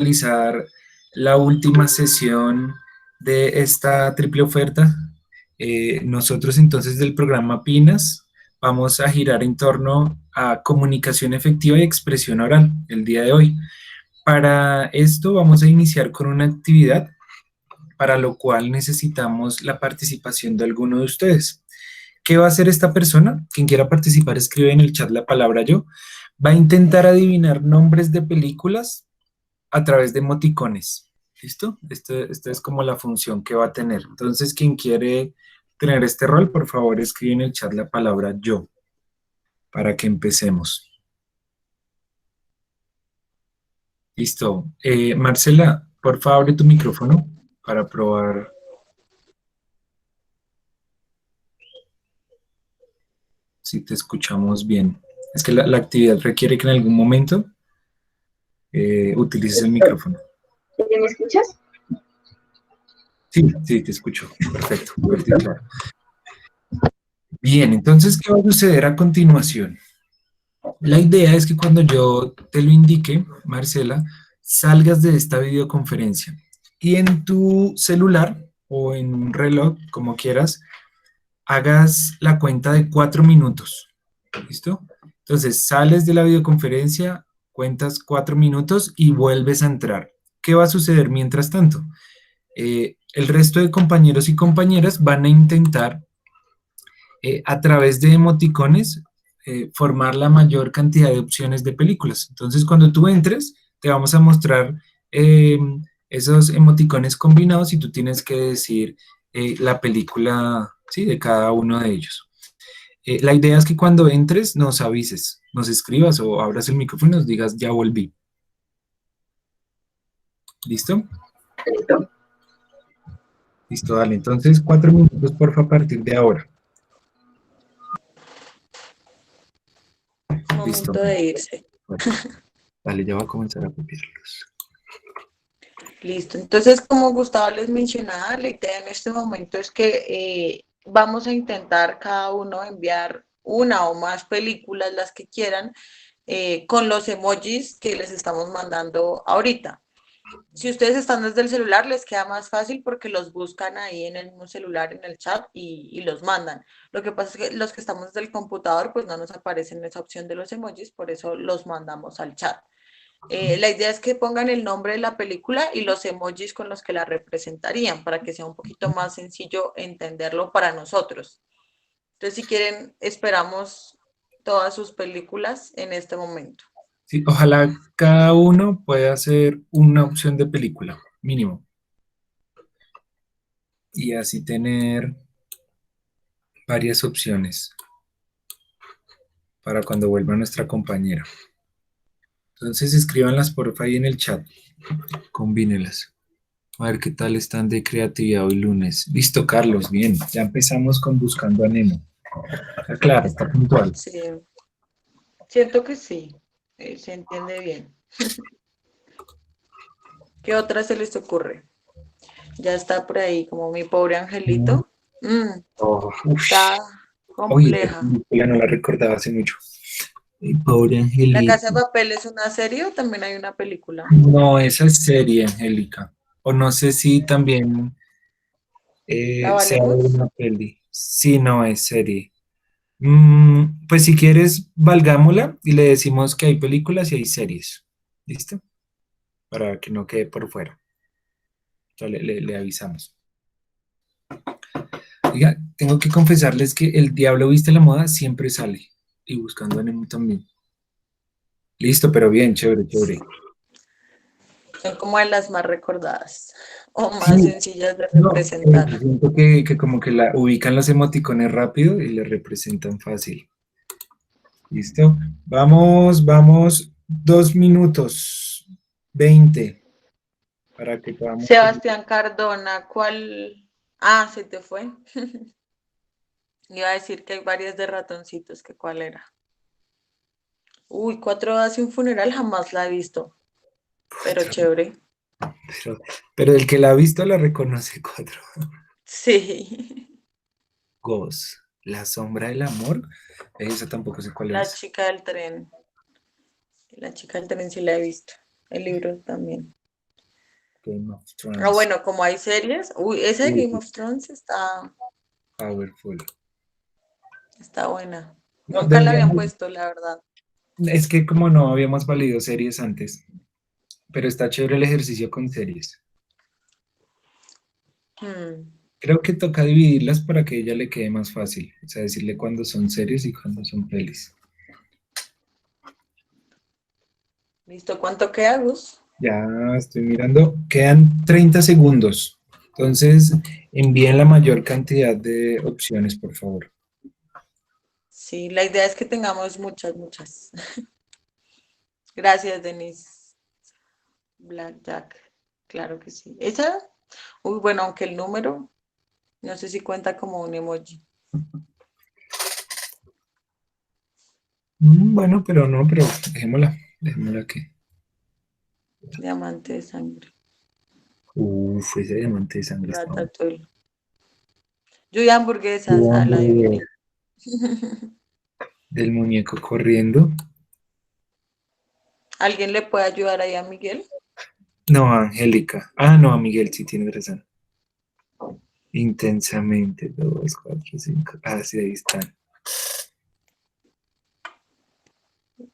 realizar la última sesión de esta triple oferta. Nosotros entonces del programa PINAS vamos a girar en torno a comunicación efectiva y expresión oral el día de hoy. Para esto vamos a iniciar con una actividad para lo cual necesitamos la participación de alguno de ustedes. ¿Qué va a hacer esta persona? Quien quiera participar escribe en el chat la palabra yo. Va a intentar adivinar nombres de películas a través de emoticones. ¿Listo? Esta es como la función que va a tener. Entonces, quien quiere tener este rol, por favor, escribe en el chat la palabra yo para que empecemos. Listo. Marcela, por favor, abre tu micrófono para probar. Si te escuchamos bien. Es que la actividad requiere que en algún momento utilices el micrófono. ¿Me escuchas? Sí, sí, te escucho. Perfecto. Fuerte y claro. Bien, entonces, ¿qué va a suceder a continuación? La idea es que cuando yo te lo indique, Marcela, salgas de esta videoconferencia y en tu celular o en un reloj, como quieras, hagas la cuenta de 4 minutos. ¿Listo? Entonces, sales de la videoconferencia, cuentas 4 minutos y vuelves a entrar. ¿Qué va a suceder mientras tanto? El resto de compañeros y compañeras van a intentar, a través de emoticones, formar la mayor cantidad de opciones de películas. Entonces, cuando tú entres, te vamos a mostrar eh, esos emoticones combinados y tú tienes que decir la película, ¿sí?, de cada uno de ellos. La idea es que cuando entres nos avises, nos escribas o abras el micrófono y nos digas ya volví. ¿Listo? Listo. Listo, dale. Entonces, 4 minutos, porfa, a partir de ahora. Listo. Momento de irse. Dale, ya va a comenzar a copiarlos. Listo. Entonces, como Gustavo les mencionaba, la idea en este momento es que vamos a intentar cada uno enviar una o más películas, las que quieran, con los emojis que les estamos mandando ahorita. Si ustedes están desde el celular, les queda más fácil porque los buscan ahí en el mismo celular, en el chat y los mandan. Lo que pasa es que los que estamos desde el computador, pues no nos aparecen esa opción de los emojis, por eso los mandamos al chat. La idea es que pongan el nombre de la película y los emojis con los que la representarían para que sea un poquito más sencillo entenderlo para nosotros. Entonces, si quieren, esperamos todas sus películas en este momento. Sí, ojalá cada uno pueda hacer una opción de película, mínimo. Y así tener varias opciones para cuando vuelva nuestra compañera. Entonces escríbanlas porfa ahí en el chat, combínelas. A ver qué tal están de creatividad hoy lunes. Listo, Carlos, bien. Ya empezamos con Buscando a Nemo. Está claro, está puntual. Sí, siento que sí, se entiende bien. ¿Qué otra se les ocurre? Ya está por ahí, como Mi Pobre Angelito. Oh, Está oye, compleja. ya no la recordaba hace mucho. Mi pobre La Casa Angelito. de Papel es una serie o también hay una película. No, esa es serie, Angélica. O no sé si también ¿La sea valemos? una peli. Sí, no, es serie. Pues si quieres, valgámosla y le decimos que hay películas y hay series. ¿Listo? Para que no quede por fuera. Entonces le avisamos. Oiga, tengo que confesarles que El Diablo Viste la Moda siempre sale. Y Buscando a Nemo también. Listo, pero bien, chévere, chévere. Son como de las más recordadas o más Sí, sencillas de no, representar. siento que como que la ubican los emoticones rápido y le representan fácil. ¿Listo? Vamos, vamos, 2 minutos 20 para que podamos. Sebastián Cardona, ¿cuál? Ah, se te fue. Iba a decir que hay varias de ratoncitos, que cuál era. Uy, 4 horas y un funeral jamás la he visto, pero chévere. Pero el que la ha visto la reconoce cuatro. Sí, Ghost, La Sombra del Amor. Esa tampoco sé cuál La es. chica del tren. La chica del tren sí la he visto. El libro también. Game of Ah, Thrones. bueno, como hay series, uy, esa de Game of Thrones Powerful. está buena. No, Nunca la habían deberíamos, puesto, la verdad. es que como no habíamos valido series antes, pero está chévere el ejercicio con series. Hmm. Creo que toca dividirlas para que a ella le quede más fácil, o sea, decirle cuándo son series y cuándo son pelis. ¿Listo? ¿Cuánto queda, Gus? Ya estoy mirando, quedan 30 segundos, entonces envíen la mayor cantidad de opciones, por favor. Sí, la idea es que tengamos muchas, muchas. Gracias, Denise. Blackjack, claro que sí. Esa, uy, bueno, aunque el número, no sé si cuenta como un emoji. Bueno, pero no, pero dejémosla que. Diamante de sangre, Uf, ese diamante de sangre está bueno. ratatouille. Yo y hamburguesas, a la adiviné. Del muñeco corriendo. ¿Alguien le puede ayudar ahí a Miguel? No, Angélica. Ah, no, a Miguel, sí tienes razón. Intensamente, 2, 4, 5. Ah, sí, ahí están.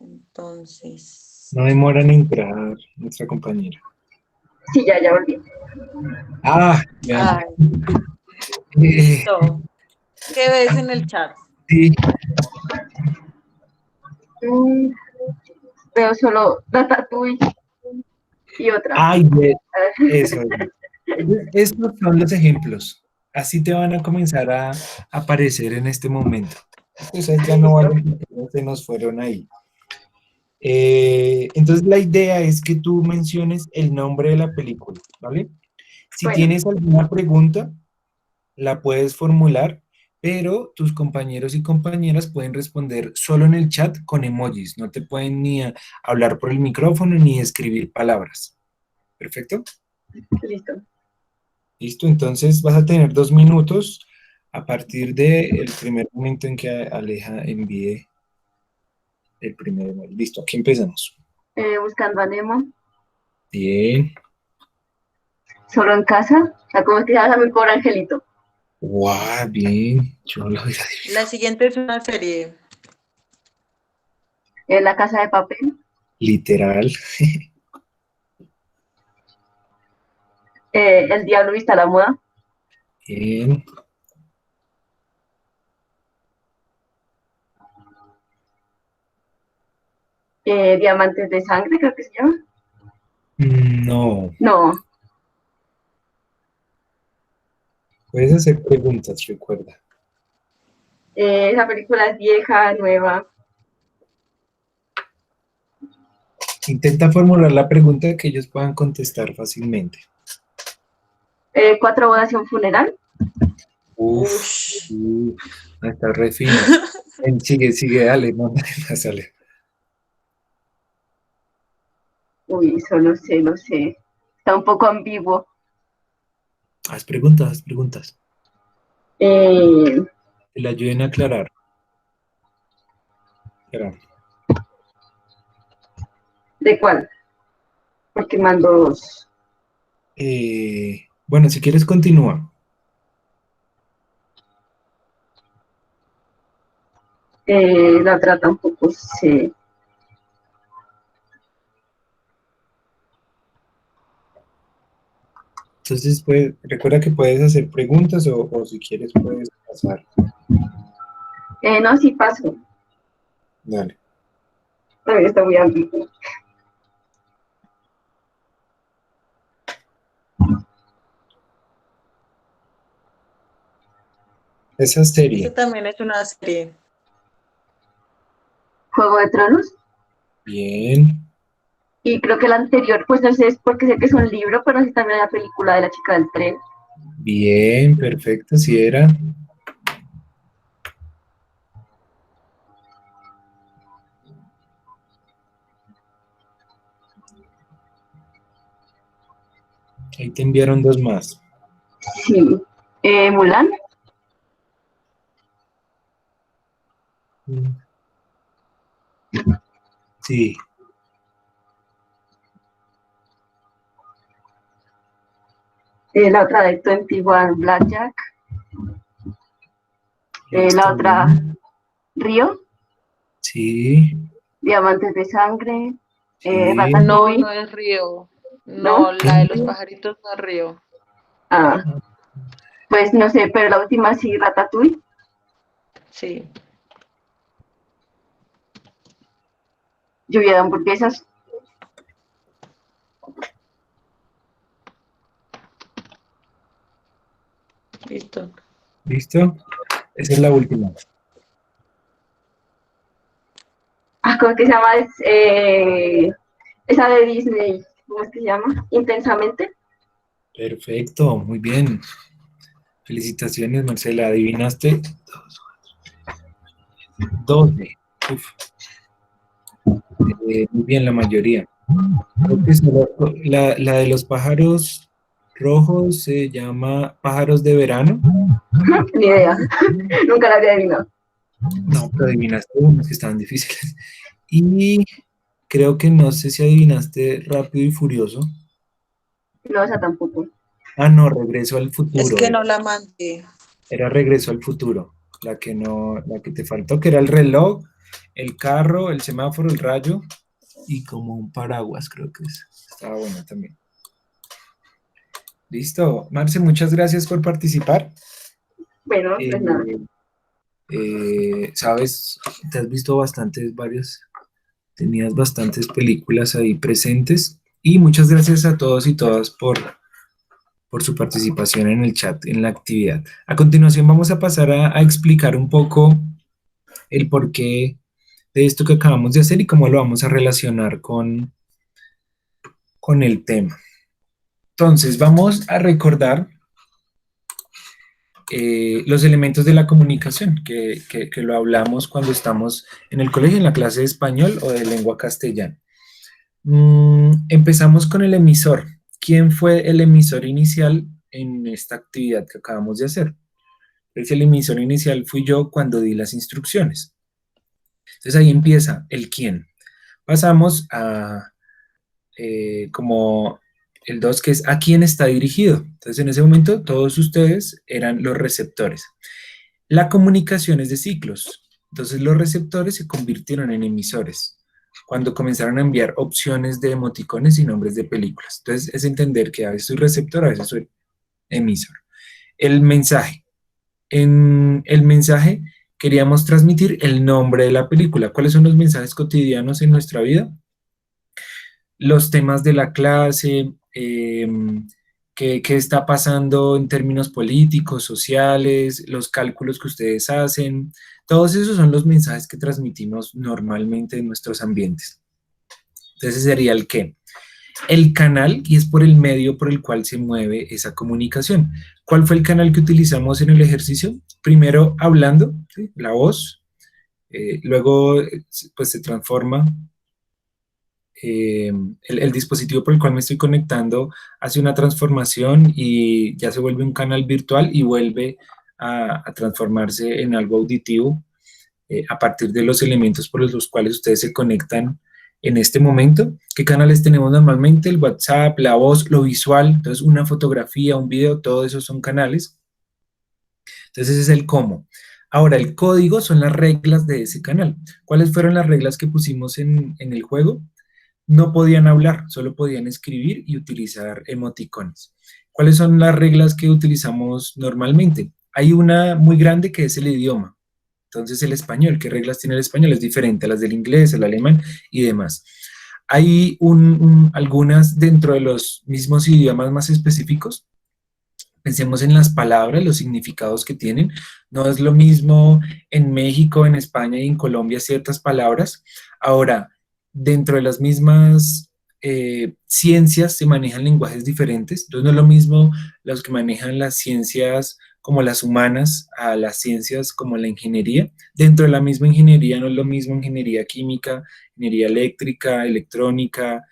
Entonces, No demoran en entrar nuestra compañera. Sí, ya volví. Ah, ya. ay, Eh, listo. ¿Qué ves en el chat? sí. Mm, veo solo Ratatouille y otra. Ay, eso. Estos son los ejemplos. Así te van a comenzar a aparecer en este momento. Entonces ya no Listo. valen, se nos fueron ahí. Entonces la idea es que tú menciones el nombre de la película, ¿vale? Si Bueno, tienes alguna pregunta, la puedes formular, pero tus compañeros y compañeras pueden responder solo en el chat con emojis. No te pueden ni hablar por el micrófono ni escribir palabras. ¿Perfecto? listo. Listo, entonces vas a tener 2 minutos a partir del primer momento en que Aleja envíe el primer email. Listo, aquí empezamos. Buscando a Nemo. Bien. Solo en casa. O sea, como es que se llama mi pobre angelito. Guau, bien. Yo lo hubiera La adivinado. siguiente es una serie. La casa de papel. Literal. El diablo vista a la moda. Bien. Diamantes de sangre, creo que se llama. No. No. Puedes hacer preguntas, recuerda. Esa película es vieja, nueva. Intenta formular la pregunta que ellos puedan contestar fácilmente. Cuatro bodas y un funeral. Uf, Ush. está re fino. Sigue, sigue, dale, mándale más, dale. Uy, eso no sé, no sé. Está un poco ambiguo. Haz preguntas, haz preguntas. Eh, Que le ayuden a aclarar. Espera. ¿De cuál? Porque mando dos. Bueno, si quieres, continúa. La otra tampoco sé. Entonces, pues, recuerda que puedes hacer preguntas o si quieres puedes pasar. No, sí paso. Dale. También está muy ambiguo. Esa Esta serie. también es una serie. Juego de Tronos. Bien. Y creo que la anterior, pues no sé, es porque sé que es un libro, pero sí también la película de la chica del tren. Bien, perfecto. Si era. Ahí te enviaron dos más. Sí. Mulan. Mm, sí. La otra de 21 Blackjack. La otra, Bien. Río, Sí, Diamantes de Sangre, sí. No, Ratatouille, no es Río. ¿no? No, la de los pajaritos no es Río. Ah, pues no sé, pero la última sí, Ratatouille, Sí, Lluvia de hamburguesas. listo. ¿Listo? Esa es la última. ¿Cómo es que se llama? Esa de Disney, ¿cómo es que se llama? Intensamente. Perfecto, muy bien. Felicitaciones, Marcela. Adivinaste 12. Uf, muy bien, la mayoría. Creo que la de los pájaros rojos se llama pájaros de verano. Ni idea, nunca la había adivinado. No, pero adivinaste unos que estaban difíciles. Y creo que no sé si adivinaste Rápido y Furioso. No, esa tampoco. Ah, no, Regreso al Es Futuro. que no la mandé. Era Regreso al Futuro. La que no, la que te faltó, que era el reloj, el carro, el semáforo, el rayo y como un paraguas, creo que es. Estaba bueno también. Listo. Marce, muchas gracias por participar. Bueno, Eh, pues nada. sabes, te has visto tenías bastantes películas ahí presentes y muchas gracias a todos y todas por su participación en el chat, en la actividad. A continuación vamos a pasar a explicar un poco el porqué de esto que acabamos de hacer y cómo lo vamos a relacionar con el tema. Entonces, vamos a recordar los elementos de la comunicación, que lo hablamos cuando estamos en el colegio, en la clase de español o de lengua castellana. Empezamos con el emisor. ¿Quién fue el emisor inicial en esta actividad que acabamos de hacer? Pues el emisor inicial fui yo cuando di las instrucciones. Entonces ahí empieza el quién. Pasamos a como el 2 que es a quién está dirigido. Entonces en ese momento todos ustedes eran los receptores. La comunicación es de ciclos. Entonces los receptores se convirtieron en emisores cuando comenzaron a enviar opciones de emoticones y nombres de películas. Entonces es entender que a veces soy receptor, a veces soy emisor. El mensaje. En el mensaje queríamos transmitir el nombre de la película. ¿Cuáles son los mensajes cotidianos en nuestra vida? Los temas de la clase, qué está pasando en términos políticos, sociales, los cálculos que ustedes hacen. Todos esos son los mensajes que transmitimos normalmente en nuestros ambientes. Entonces ese sería el qué. El canal, y es por el medio por el cual se mueve esa comunicación. ¿Cuál fue el canal que utilizamos en el ejercicio? Primero hablando, ¿sí? La voz, luego pues se transforma el dispositivo por el cual me estoy conectando hace una transformación y ya se vuelve un canal virtual y vuelve a transformarse en algo auditivo a partir de los elementos por los cuales ustedes se conectan en este momento. ¿Qué canales tenemos normalmente? El WhatsApp, la voz, lo visual, entonces una fotografía, un video, todo eso son canales. Entonces ese es el cómo. Ahora, el código son las reglas de ese canal. ¿Cuáles fueron las reglas que pusimos en el juego? No podían hablar, solo podían escribir y utilizar emoticones. ¿Cuáles son las reglas que utilizamos normalmente? Hay una muy grande que es el idioma. Entonces el español, ¿qué reglas tiene el español? Es diferente a las del inglés, el alemán y demás. Hay algunas dentro de los mismos idiomas más específicos. Pensemos en las palabras, los significados que tienen. No es lo mismo en México, en España y en Colombia ciertas palabras. Ahora, dentro de las mismas ciencias se manejan lenguajes diferentes. Entonces no es lo mismo los que manejan las ciencias como las humanas a las ciencias como la ingeniería. Dentro de la misma ingeniería no es lo mismo ingeniería química, ingeniería eléctrica, electrónica,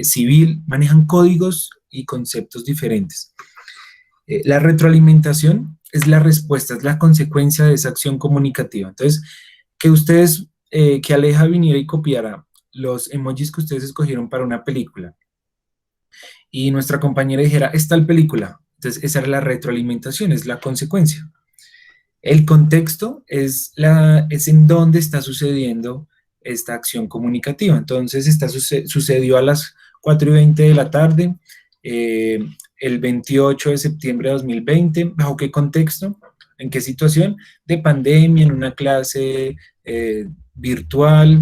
civil. Manejan códigos y conceptos diferentes. La retroalimentación es la respuesta, es la consecuencia de esa acción comunicativa. Entonces, que ustedes, que Aleja viniera y copiara los emojis que ustedes escogieron para una película y nuestra compañera dijera, es tal película. Entonces, esa era la retroalimentación, es la consecuencia. El contexto es en dónde está sucediendo esta acción comunicativa. Entonces, sucedió a las 4:20 de la tarde, eh, el 28 de septiembre de 2020. ¿Bajo qué contexto? ¿En qué situación? De pandemia, en una clase virtual,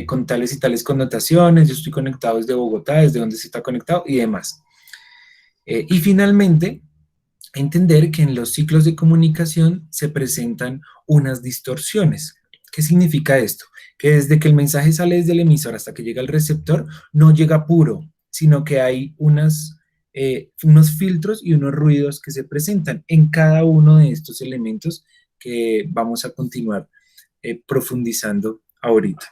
con tales y tales connotaciones. Yo estoy conectado desde Bogotá, desde donde se está conectado y demás. Y finalmente, entender que en los ciclos de comunicación se presentan unas distorsiones. ¿Qué significa esto? Que desde que el mensaje sale desde el emisor hasta que llega al receptor, no llega puro, sino que hay unos filtros y unos ruidos que se presentan en cada uno de estos elementos que vamos a continuar profundizando ahorita.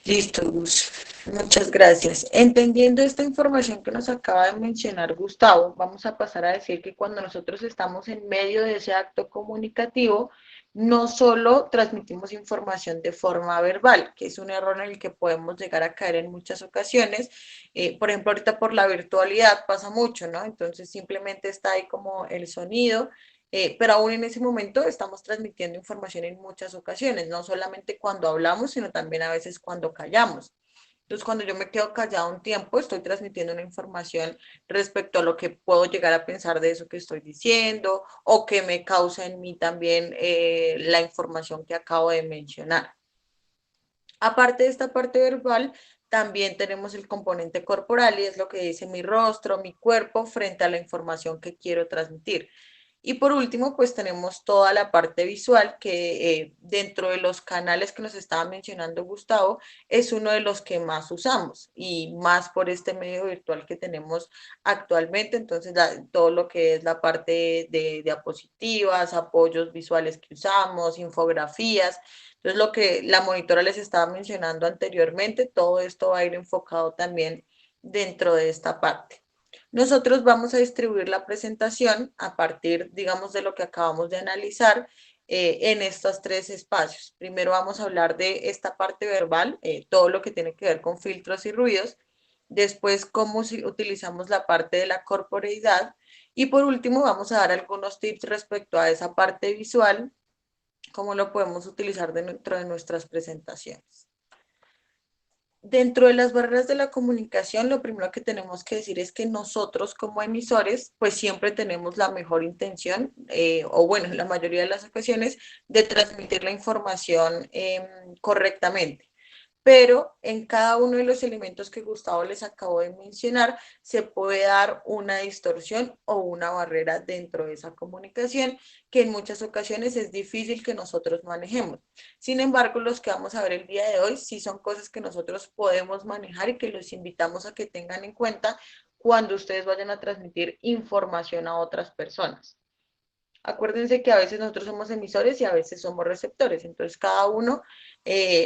Listo, Gus. Muchas gracias. Entendiendo esta información que nos acaba de mencionar Gustavo, vamos a pasar a decir que cuando nosotros estamos en medio de ese acto comunicativo, no solo transmitimos información de forma verbal, que es un error en el que podemos llegar a caer en muchas ocasiones. Por ejemplo, ahorita por la virtualidad pasa mucho, ¿no? Entonces simplemente está ahí como el sonido. Pero aún en ese momento estamos transmitiendo información en muchas ocasiones, no solamente cuando hablamos, sino también a veces cuando callamos. Entonces, cuando yo me quedo callado un tiempo, estoy transmitiendo una información respecto a lo que puedo llegar a pensar de eso que estoy diciendo o que me causa en mí también la información que acabo de mencionar. Aparte de esta parte verbal, también tenemos el componente corporal y es lo que dice mi rostro, mi cuerpo frente a la información que quiero transmitir. Y por último, pues tenemos toda la parte visual que dentro de los canales que nos estaba mencionando Gustavo, es uno de los que más usamos y más por este medio virtual que tenemos actualmente. Entonces, todo lo que es la parte de diapositivas, apoyos visuales que usamos, infografías. Entonces, lo que la monitora les estaba mencionando anteriormente, todo esto va a ir enfocado también dentro de esta parte. Nosotros vamos a distribuir la presentación a partir, digamos, de lo que acabamos de analizar en estos tres espacios. Primero vamos a hablar de esta parte verbal, todo lo que tiene que ver con filtros y ruidos. Después, cómo utilizamos la parte de la corporeidad. Y por último, vamos a dar algunos tips respecto a esa parte visual, cómo lo podemos utilizar dentro de nuestras presentaciones. Dentro de las barreras de la comunicación, lo primero que tenemos que decir es que nosotros como emisores, pues siempre tenemos la mejor intención, o bueno, en la mayoría de las ocasiones, de transmitir la información correctamente. Pero en cada uno de los elementos que Gustavo les acabó de mencionar, se puede dar una distorsión o una barrera dentro de esa comunicación que en muchas ocasiones es difícil que nosotros manejemos. Sin embargo, los que vamos a ver el día de hoy sí son cosas que nosotros podemos manejar y que los invitamos a que tengan en cuenta cuando ustedes vayan a transmitir información a otras personas. Acuérdense que a veces nosotros somos emisores y a veces somos receptores, entonces cada uno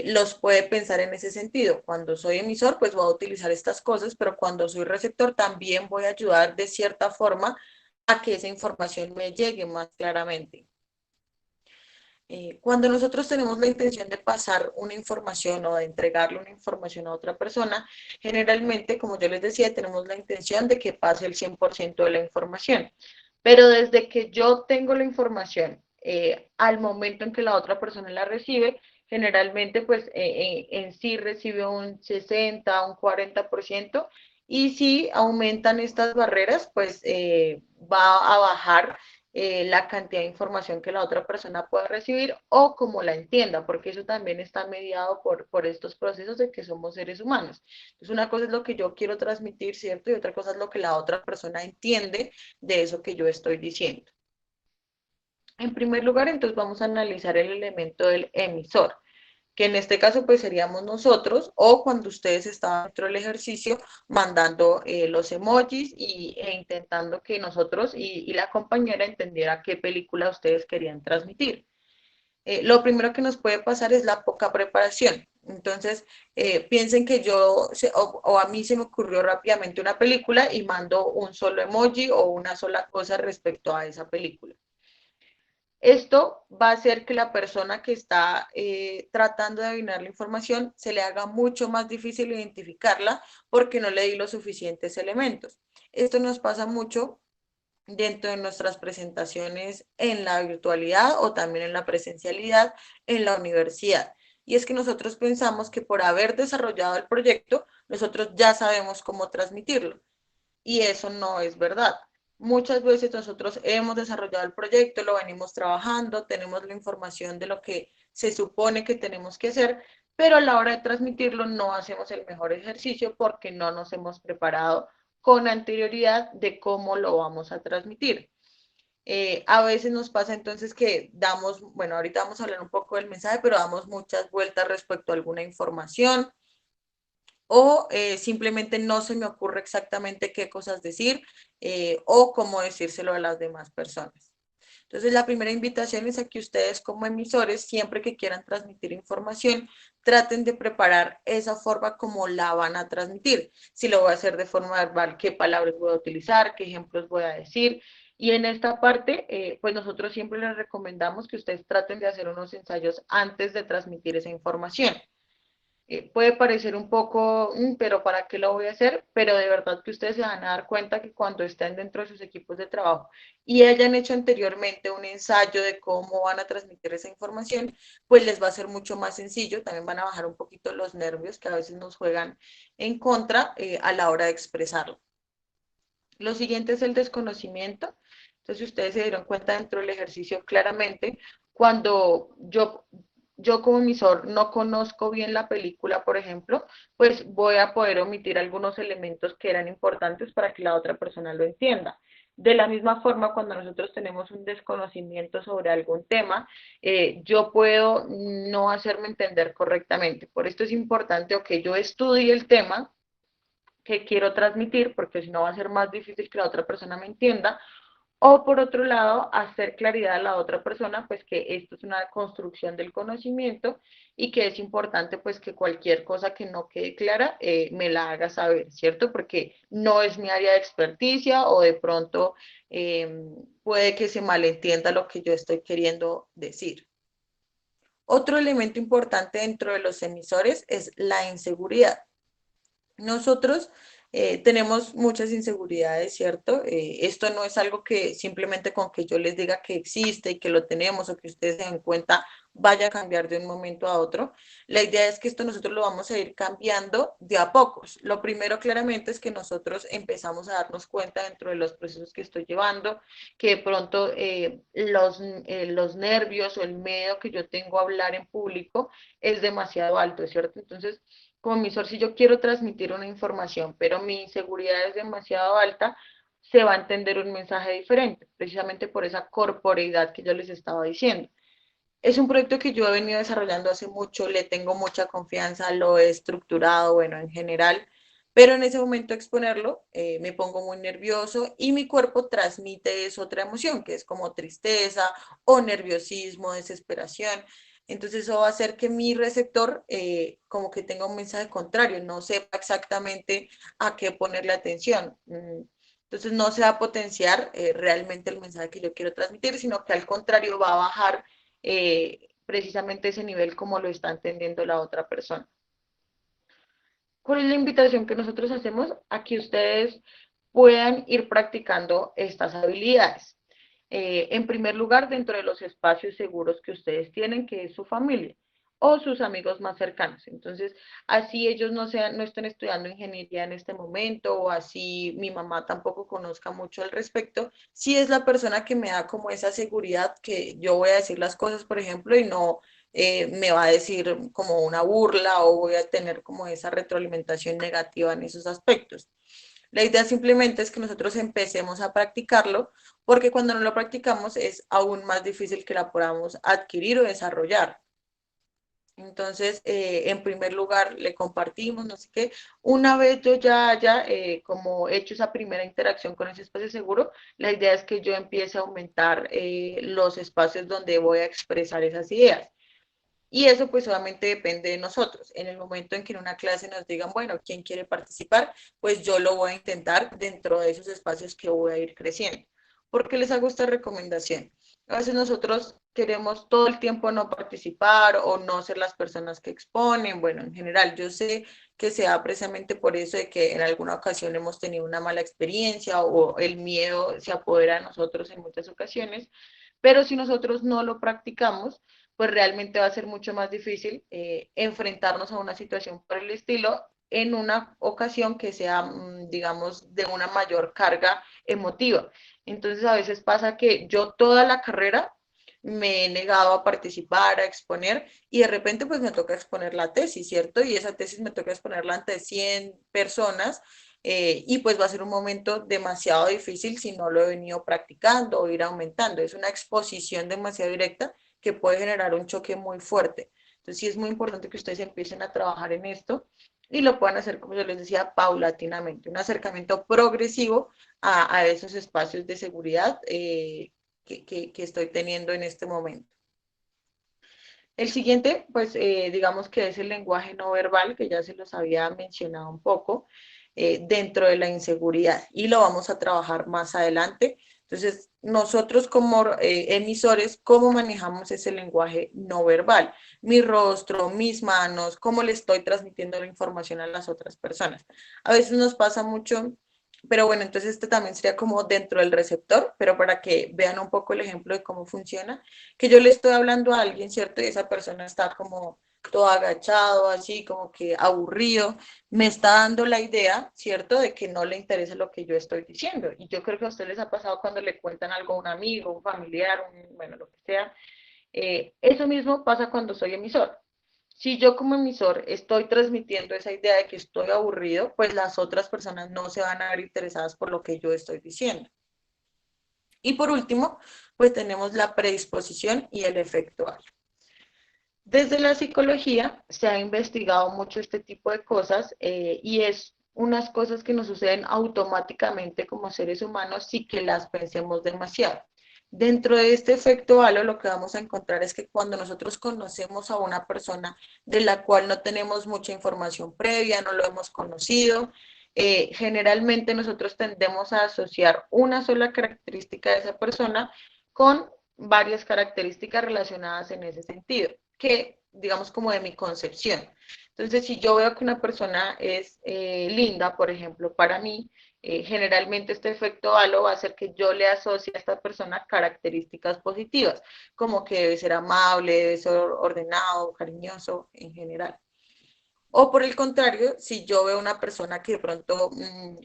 los puede pensar en ese sentido. Cuando soy emisor, pues voy a utilizar estas cosas, pero cuando soy receptor también voy a ayudar de cierta forma a que esa información me llegue más claramente. Cuando nosotros tenemos la intención de pasar una información o de entregarle una información a otra persona, generalmente, como yo les decía, tenemos la intención de que pase el 100% de la información. Pero desde que yo tengo la información al momento en que la otra persona la recibe, generalmente pues en sí recibe un 60, un 40%, y si aumentan estas barreras, pues va a bajar la cantidad de información que la otra persona pueda recibir o como la entienda, porque eso también está mediado por estos procesos de que somos seres humanos. Entonces, una cosa es lo que yo quiero transmitir, ¿cierto? Y otra cosa es lo que la otra persona entiende de eso que yo estoy diciendo. En primer lugar, entonces vamos a analizar el elemento del emisor, que en este caso pues seríamos nosotros, o cuando ustedes estaban dentro del ejercicio mandando los emojis e intentando que nosotros y la compañera entendiera qué película ustedes querían transmitir. Lo primero que nos puede pasar es la poca preparación. Entonces, piensen que o a mí se me ocurrió rápidamente una película y mando un solo emoji o una sola cosa respecto a esa película. Esto va a hacer que la persona que está tratando de adivinar la información se le haga mucho más difícil identificarla porque no le di los suficientes elementos. Esto nos pasa mucho dentro de nuestras presentaciones en la virtualidad o también en la presencialidad en la universidad. Y es que nosotros pensamos que por haber desarrollado el proyecto, nosotros ya sabemos cómo transmitirlo. Y eso no es verdad. Muchas veces nosotros hemos desarrollado el proyecto, lo venimos trabajando, tenemos la información de lo que se supone que tenemos que hacer, pero a la hora de transmitirlo no hacemos el mejor ejercicio porque no nos hemos preparado con anterioridad de cómo lo vamos a transmitir. A veces nos pasa entonces que damos, bueno, ahorita vamos a hablar un poco del mensaje, pero damos muchas vueltas respecto a alguna información o simplemente no se me ocurre exactamente qué cosas decir o cómo decírselo a las demás personas. Entonces, la primera invitación es a que ustedes como emisores, siempre que quieran transmitir información, traten de preparar esa forma como la van a transmitir. Si lo voy a hacer de forma verbal, qué palabras voy a utilizar, qué ejemplos voy a decir. Y en esta parte, pues nosotros siempre les recomendamos que ustedes traten de hacer unos ensayos antes de transmitir esa información. Puede parecer un poco, pero ¿para qué lo voy a hacer? Pero de verdad que ustedes se van a dar cuenta que cuando estén dentro de sus equipos de trabajo y hayan hecho anteriormente un ensayo de cómo van a transmitir esa información, pues les va a ser mucho más sencillo. También van a bajar un poquito los nervios que a veces nos juegan en contra a la hora de expresarlo. Lo siguiente es el desconocimiento. Entonces, ustedes se dieron cuenta dentro del ejercicio claramente, cuando yo como emisor no conozco bien la película, por ejemplo, pues voy a poder omitir algunos elementos que eran importantes para que la otra persona lo entienda. De la misma forma, cuando nosotros tenemos un desconocimiento sobre algún tema, yo puedo no hacerme entender correctamente. Por esto es importante que yo estudie el tema que quiero transmitir, porque si no va a ser más difícil que la otra persona me entienda, o por otro lado, hacer claridad a la otra persona, pues que esto es una construcción del conocimiento y que es importante pues que cualquier cosa que no quede clara me la haga saber, ¿cierto? Porque no es mi área de experticia o de pronto puede que se malentienda lo que yo estoy queriendo decir. Otro elemento importante dentro de los emisores es la inseguridad. Nosotros tenemos muchas inseguridades, ¿cierto? Esto no es algo que simplemente con que yo les diga que existe y que lo tenemos o que ustedes se den cuenta vaya a cambiar de un momento a otro. La idea es que esto nosotros lo vamos a ir cambiando de a pocos. Lo primero claramente es que nosotros empezamos a darnos cuenta dentro de los procesos que estoy llevando, que de pronto los nervios o el miedo que yo tengo a hablar en público es demasiado alto, ¿cierto? Entonces, como emisor, si yo quiero transmitir una información, pero mi inseguridad es demasiado alta, se va a entender un mensaje diferente, precisamente por esa corporeidad que yo les estaba diciendo. Es un proyecto que yo he venido desarrollando hace mucho, le tengo mucha confianza, lo he estructurado, bueno, en general, pero en ese momento de exponerlo me pongo muy nervioso y mi cuerpo transmite es otra emoción, que es como tristeza o nerviosismo, desesperación. Entonces eso va a hacer que mi receptor como que tenga un mensaje contrario, no sepa exactamente a qué ponerle atención. Entonces no se va a potenciar realmente el mensaje que yo quiero transmitir, sino que al contrario va a bajar precisamente ese nivel como lo está entendiendo la otra persona. ¿Cuál es la invitación que nosotros hacemos? A que ustedes puedan ir practicando estas habilidades. En primer lugar, dentro de los espacios seguros que ustedes tienen, que es su familia o sus amigos más cercanos. Entonces, así ellos no estén estudiando ingeniería en este momento o así mi mamá tampoco conozca mucho al respecto, si es la persona que me da como esa seguridad que yo voy a decir las cosas, por ejemplo, y no me va a decir como una burla o voy a tener como esa retroalimentación negativa en esos aspectos. La idea simplemente es que nosotros empecemos a practicarlo, porque cuando no lo practicamos es aún más difícil que la podamos adquirir o desarrollar. Entonces, en primer lugar, le compartimos, no sé qué. Una vez yo ya haya como hecho esa primera interacción con ese espacio seguro, la idea es que yo empiece a aumentar los espacios donde voy a expresar esas ideas. Y eso pues solamente depende de nosotros. En el momento en que en una clase nos digan, bueno, ¿quién quiere participar? Pues yo lo voy a intentar dentro de esos espacios que voy a ir creciendo. ¿Por qué les hago esta recomendación? A veces nosotros queremos todo el tiempo no participar o no ser las personas que exponen. Bueno, en general, yo sé que sea precisamente por eso de que en alguna ocasión hemos tenido una mala experiencia o el miedo se apodera de nosotros en muchas ocasiones, pero si nosotros no lo practicamos, pues realmente va a ser mucho más difícil enfrentarnos a una situación por el estilo en una ocasión que sea, digamos, de una mayor carga emotiva. Entonces a veces pasa que yo toda la carrera me he negado a participar, a exponer, y de repente pues me toca exponer la tesis, ¿cierto? Y esa tesis me toca exponerla ante 100 personas, y pues va a ser un momento demasiado difícil si no lo he venido practicando o ir aumentando. Es una exposición demasiado directa que puede generar un choque muy fuerte. Entonces sí es muy importante que ustedes empiecen a trabajar en esto y lo puedan hacer, como yo les decía, paulatinamente, un acercamiento progresivo a esos espacios de seguridad que estoy teniendo en este momento. El siguiente, pues digamos que es el lenguaje no verbal, que ya se los había mencionado un poco, dentro de la inseguridad y lo vamos a trabajar más adelante. Entonces, nosotros como emisores, ¿cómo manejamos ese lenguaje no verbal? Mi rostro, mis manos, cómo le estoy transmitiendo la información a las otras personas. A veces nos pasa mucho, pero bueno, entonces este también sería como dentro del receptor, pero para que vean un poco el ejemplo de cómo funciona, que yo le estoy hablando a alguien, ¿cierto? Y esa persona está como todo agachado, así como que aburrido, me está dando la idea, ¿cierto? De que no le interesa lo que yo estoy diciendo. Y yo creo que a ustedes les ha pasado cuando le cuentan algo a un amigo, un familiar, bueno, lo que sea. Eso mismo pasa cuando soy emisor. Si yo como emisor estoy transmitiendo esa idea de que estoy aburrido, pues las otras personas no se van a ver interesadas por lo que yo estoy diciendo. Y por último, pues tenemos la predisposición y el efecto. Desde la psicología se ha investigado mucho este tipo de cosas y es unas cosas que nos suceden automáticamente como seres humanos sin que las pensemos demasiado. Dentro de este efecto halo lo que vamos a encontrar es que cuando nosotros conocemos a una persona de la cual no tenemos mucha información previa, no lo hemos conocido, generalmente nosotros tendemos a asociar una sola característica de esa persona con varias características relacionadas en ese sentido que, digamos, como de mi concepción. Entonces, si yo veo que una persona es linda, por ejemplo, para mí, generalmente este efecto halo va a hacer que yo le asocie a esta persona características positivas, como que debe ser amable, debe ser ordenado, cariñoso en general. O por el contrario, si yo veo una persona que de pronto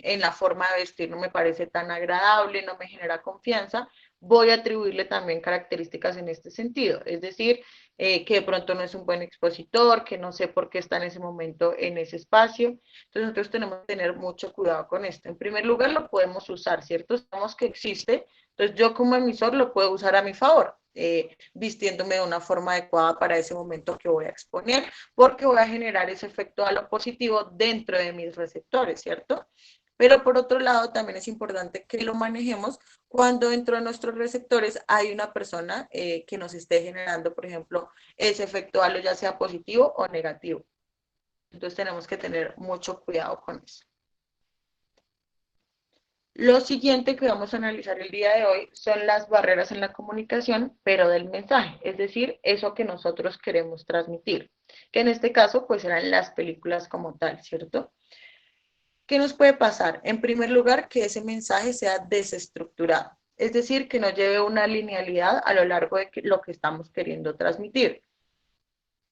en la forma de vestir no me parece tan agradable, no me genera confianza, voy a atribuirle también características en este sentido. Es decir, que de pronto no es un buen expositor, que no sé por qué está en ese momento en ese espacio. Entonces nosotros tenemos que tener mucho cuidado con esto. En primer lugar, lo podemos usar, ¿cierto? Sabemos que existe, entonces yo como emisor lo puedo usar a mi favor. Vistiéndome de una forma adecuada para ese momento que voy a exponer, porque voy a generar ese efecto a lo positivo dentro de mis receptores, ¿cierto? Pero por otro lado, también es importante que lo manejemos cuando dentro de nuestros receptores hay una persona que nos esté generando, por ejemplo, ese efecto halo, ya sea positivo o negativo. Entonces tenemos que tener mucho cuidado con eso. Lo siguiente que vamos a analizar el día de hoy son las barreras en la comunicación, pero del mensaje, es decir, eso que nosotros queremos transmitir, que en este caso pues eran las películas como tal, ¿cierto? ¿Qué nos puede pasar? En primer lugar, que ese mensaje sea desestructurado, es decir, que no lleve una linealidad a lo largo de lo que estamos queriendo transmitir.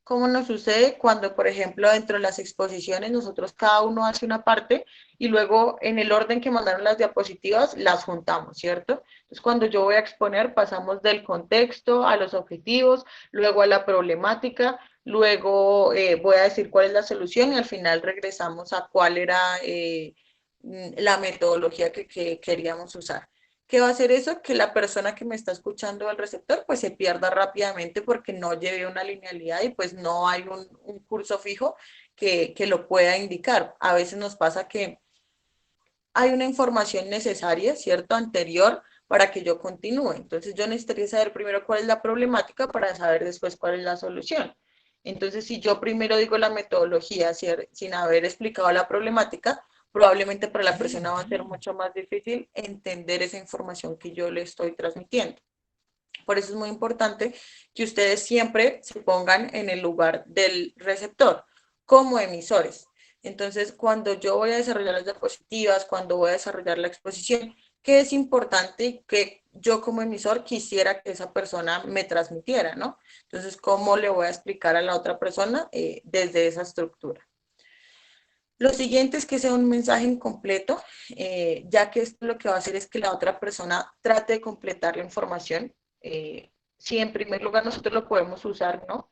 ¿Cómo nos sucede cuando, por ejemplo, dentro de las exposiciones nosotros cada uno hace una parte y luego en el orden que mandaron las diapositivas las juntamos, ¿cierto? Entonces, cuando yo voy a exponer, pasamos del contexto a los objetivos, luego a la problemática, luego voy a decir cuál es la solución y al final regresamos a cuál era la metodología que queríamos usar. ¿Qué va a hacer eso? Que la persona que me está escuchando al receptor pues se pierda rápidamente porque no lleve una linealidad y pues no hay un curso fijo que lo pueda indicar. A veces nos pasa que hay una información necesaria, ¿cierto? Anterior para que yo continúe. Entonces yo necesitaría saber primero cuál es la problemática para saber después cuál es la solución. Entonces si yo primero digo la metodología sin haber explicado la problemática, probablemente para la persona va a ser mucho más difícil entender esa información que yo le estoy transmitiendo. Por eso es muy importante que ustedes siempre se pongan en el lugar del receptor como emisores. Entonces, cuando yo voy a desarrollar las diapositivas, cuando voy a desarrollar la exposición, ¿qué es importante que yo como emisor quisiera que esa persona me transmitiera, ¿no? Entonces, ¿cómo le voy a explicar a la otra persona desde esa estructura? Lo siguiente es que sea un mensaje incompleto, ya que esto lo que va a hacer es que la otra persona trate de completar la información. Si en primer lugar nosotros lo podemos usar, ¿no?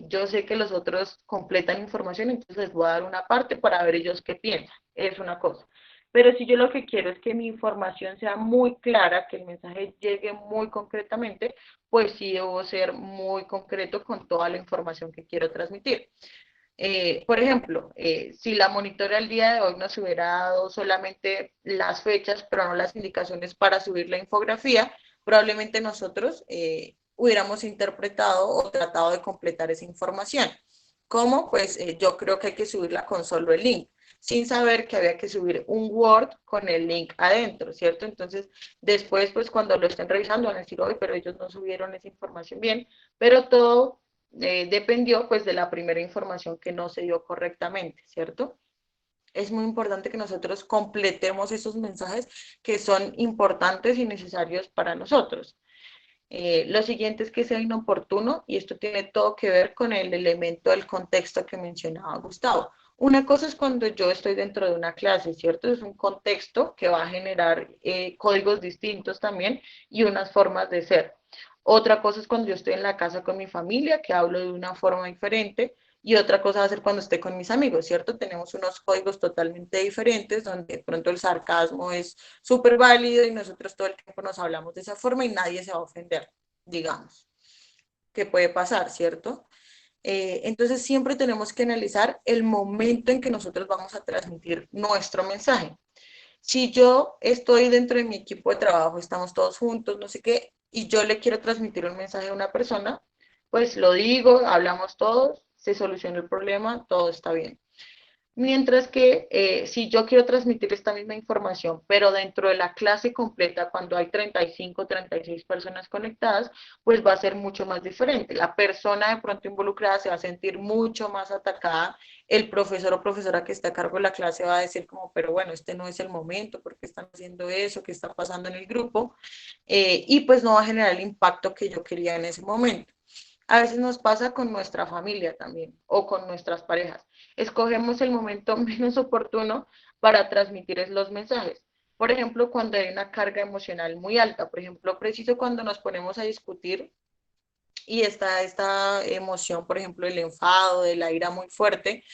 Yo sé que los otros completan información, entonces les voy a dar una parte para ver ellos qué piensan. Es una cosa. Pero si yo lo que quiero es que mi información sea muy clara, que el mensaje llegue muy concretamente, pues sí debo ser muy concreto con toda la información que quiero transmitir. Por ejemplo, si la monitora el día de hoy nos hubiera dado solamente las fechas, pero no las indicaciones para subir la infografía, probablemente nosotros hubiéramos interpretado o tratado de completar esa información. ¿Cómo? Pues yo creo que hay que subirla con solo el link, sin saber que había que subir un Word con el link adentro, ¿cierto? Entonces, después, pues cuando lo estén revisando, van a decir, oye, pero ellos no subieron esa información bien, pero todo dependió pues de la primera información que no se dio correctamente, ¿cierto? Es muy importante que nosotros completemos esos mensajes que son importantes y necesarios para nosotros. Lo siguiente es que sea inoportuno y esto tiene todo que ver con el elemento del contexto que mencionaba Gustavo. Una cosa es cuando yo estoy dentro de una clase, ¿cierto? Es un contexto que va a generar códigos distintos también y unas formas de ser. Otra cosa es cuando yo estoy en la casa con mi familia, que hablo de una forma diferente, y otra cosa va a ser cuando esté con mis amigos, ¿cierto? Tenemos unos códigos totalmente diferentes, donde de pronto el sarcasmo es súper válido y nosotros todo el tiempo nos hablamos de esa forma y nadie se va a ofender, digamos, que puede pasar, ¿cierto? Entonces siempre tenemos que analizar el momento en que nosotros vamos a transmitir nuestro mensaje. Si yo estoy dentro de mi equipo de trabajo, estamos todos juntos, no sé qué, y yo le quiero transmitir un mensaje a una persona, pues lo digo, hablamos todos, se soluciona el problema, todo está bien. Mientras que si yo quiero transmitir esta misma información, pero dentro de la clase completa, cuando hay 35, 36 personas conectadas, pues va a ser mucho más diferente. La persona de pronto involucrada se va a sentir mucho más atacada. El profesor o profesora que está a cargo de la clase va a decir como, pero bueno, este no es el momento, ¿por qué están haciendo eso? ¿Qué está pasando en el grupo? Y pues no va a generar el impacto que yo quería en ese momento. A veces nos pasa con nuestra familia también o con nuestras parejas. Escogemos el momento menos oportuno para transmitir los mensajes. Por ejemplo, cuando hay una carga emocional muy alta, por ejemplo, preciso cuando nos ponemos a discutir y está esta emoción, por ejemplo, el enfado, de la ira muy fuerte,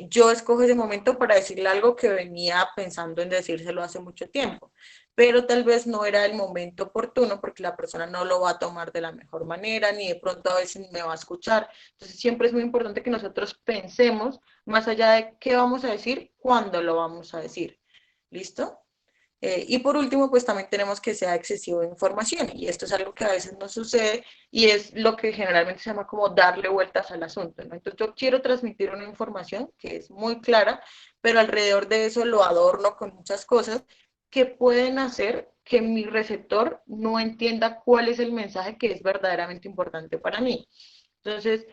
yo escojo ese momento para decirle algo que venía pensando en decírselo hace mucho tiempo, pero tal vez no era el momento oportuno porque la persona no lo va a tomar de la mejor manera, ni de pronto a veces me va a escuchar. Entonces siempre es muy importante que nosotros pensemos más allá de qué vamos a decir, cuándo lo vamos a decir. ¿Listo? Y por último, pues también tenemos que sea excesivo de información y esto es algo que a veces no sucede y es lo que generalmente se llama como darle vueltas al asunto, ¿no? Entonces yo quiero transmitir una información que es muy clara, pero alrededor de eso lo adorno con muchas cosas que pueden hacer que mi receptor no entienda cuál es el mensaje que es verdaderamente importante para mí. Entonces,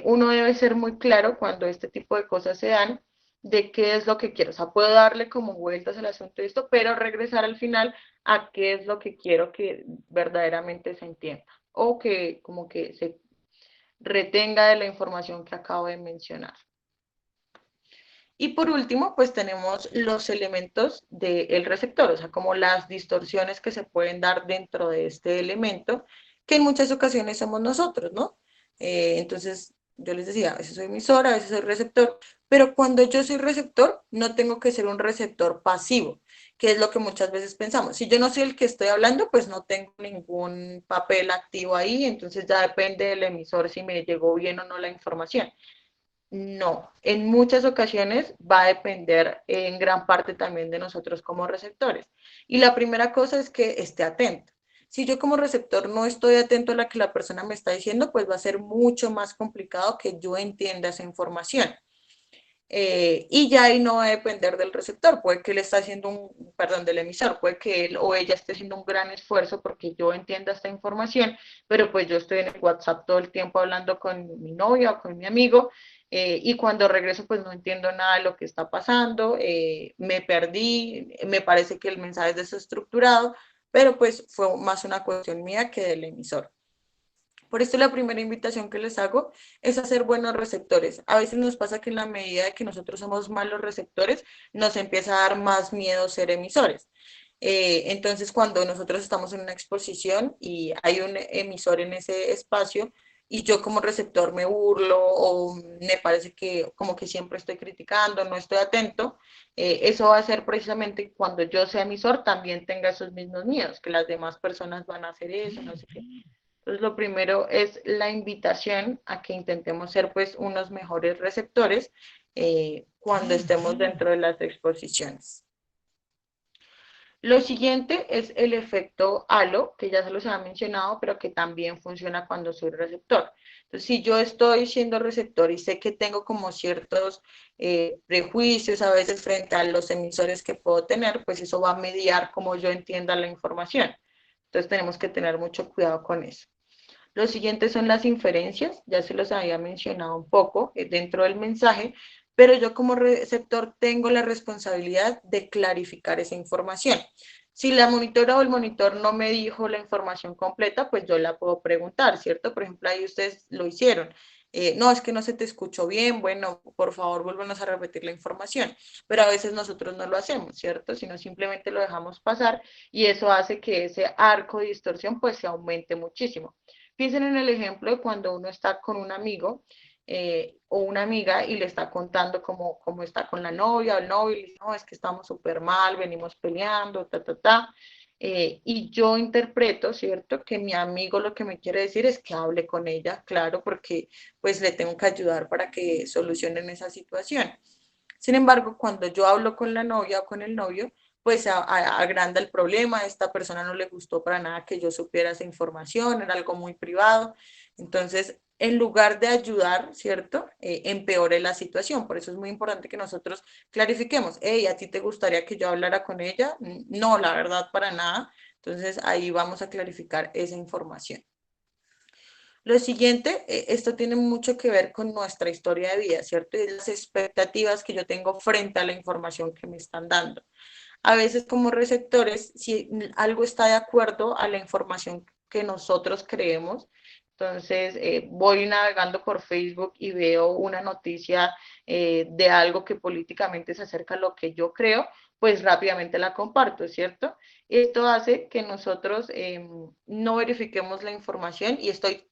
uno debe ser muy claro cuando este tipo de cosas se dan de qué es lo que quiero. O sea, puedo darle como vueltas al asunto de esto, pero regresar al final a qué es lo que quiero que verdaderamente se entienda o que como que se retenga de la información que acabo de mencionar. Y por último, pues tenemos los elementos del receptor, o sea, como las distorsiones que se pueden dar dentro de este elemento, que en muchas ocasiones somos nosotros, ¿no? Entonces, yo les decía, a veces soy emisor, a veces soy receptor, pero cuando yo soy receptor, no tengo que ser un receptor pasivo, que es lo que muchas veces pensamos. Si yo no soy el que estoy hablando, pues no tengo ningún papel activo ahí, entonces ya depende del emisor si me llegó bien o no la información. No, en muchas ocasiones va a depender en gran parte también de nosotros como receptores. Y la primera cosa es que esté atento. Si yo como receptor no estoy atento a lo que la persona me está diciendo, pues va a ser mucho más complicado que yo entienda esa información. y ya ahí no va a depender del receptor, puede que él está haciendo perdón, del emisor, puede que él o ella esté haciendo un gran esfuerzo porque yo entienda esta información, pero pues yo estoy en el WhatsApp todo el tiempo hablando con mi novia o con mi amigo, y cuando regreso pues no entiendo nada de lo que está pasando, me perdí, me parece que el mensaje es desestructurado, pero pues fue más una cuestión mía que del emisor. Por esto la primera invitación que les hago es a ser buenos receptores. A veces nos pasa que en la medida de que nosotros somos malos receptores, nos empieza a dar más miedo ser emisores. Entonces, cuando nosotros estamos en una exposición y hay un emisor en ese espacio y yo como receptor me burlo o me parece que como que siempre estoy criticando, no estoy atento, eso va a ser precisamente cuando yo sea emisor también tenga esos mismos miedos, que las demás personas van a hacer eso, no sé qué. Entonces, lo primero es la invitación a que intentemos ser pues unos mejores receptores cuando estemos dentro de las exposiciones. Lo siguiente es el efecto halo, que ya se los había mencionado, pero que también funciona cuando soy receptor. Entonces, si yo estoy siendo receptor y sé que tengo como ciertos prejuicios a veces frente a los emisores que puedo tener, pues eso va a mediar cómo yo entienda la información. Entonces, tenemos que tener mucho cuidado con eso. Los siguientes son las inferencias, ya se los había mencionado un poco dentro del mensaje, pero yo como receptor tengo la responsabilidad de clarificar esa información. Si la monitora o el monitor no me dijo la información completa, pues yo la puedo preguntar, ¿cierto? Por ejemplo, ahí ustedes lo hicieron. No, es que no se te escuchó bien, bueno, por favor, vuélvanos a repetir la información. Pero a veces nosotros no lo hacemos, ¿cierto? Sino simplemente lo dejamos pasar y eso hace que ese arco de distorsión pues se aumente muchísimo. Piensen en el ejemplo de cuando uno está con un amigo o una amiga y le está contando cómo está con la novia o el novio y le dice, no, es que estamos súper mal, venimos peleando, ta, ta, ta. Y yo interpreto, ¿cierto? Que mi amigo lo que me quiere decir es que hable con ella, claro, porque pues le tengo que ayudar para que solucionen esa situación. Sin embargo, cuando yo hablo con la novia o con el novio, pues agranda el problema, a esta persona no le gustó para nada que yo supiera esa información, era algo muy privado. Entonces, en lugar de ayudar, ¿cierto? Empeore la situación. Por eso es muy importante que nosotros clarifiquemos, hey, ¿a ti te gustaría que yo hablara con ella? No, la verdad, para nada. Entonces, ahí vamos a clarificar esa información. Lo siguiente, esto tiene mucho que ver con nuestra historia de vida, ¿cierto? Y las expectativas que yo tengo frente a la información que me están dando. A veces como receptores, si algo está de acuerdo a la información que nosotros creemos, entonces voy navegando por Facebook y veo una noticia de algo que políticamente se acerca a lo que yo creo, pues rápidamente la comparto, ¿cierto? Esto hace que nosotros no verifiquemos la información y estoy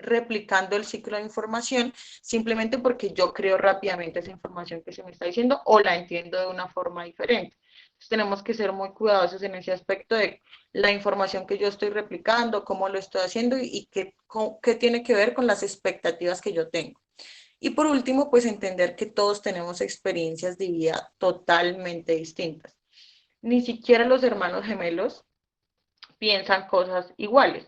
replicando el ciclo de información simplemente porque yo creo rápidamente esa información que se me está diciendo o la entiendo de una forma diferente. Entonces tenemos que ser muy cuidadosos en ese aspecto de la información que yo estoy replicando, cómo lo estoy haciendo y qué tiene que ver con las expectativas que yo tengo. Y por último, pues entender que todos tenemos experiencias de vida totalmente distintas. Ni siquiera los hermanos gemelos piensan cosas iguales.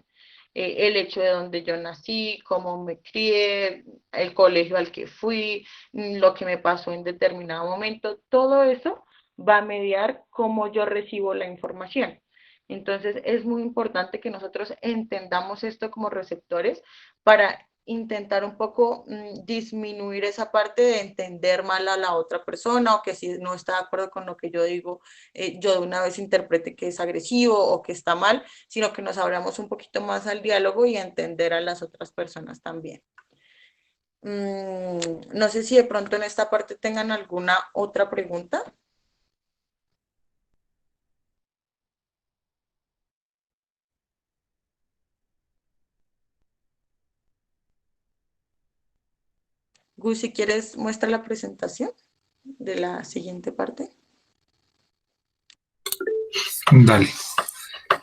El hecho de donde yo nací, cómo me crié, el colegio al que fui, lo que me pasó en determinado momento, todo eso va a mediar cómo yo recibo la información. Entonces es muy importante que nosotros entendamos esto como receptores para intentar un poco disminuir esa parte de entender mal a la otra persona o que si no está de acuerdo con lo que yo digo, yo de una vez interprete que es agresivo o que está mal, sino que nos abramos un poquito más al diálogo y a entender a las otras personas también. No sé si de pronto en esta parte tengan alguna otra pregunta. Gus, si quieres, muestra la presentación de la siguiente parte. Dale.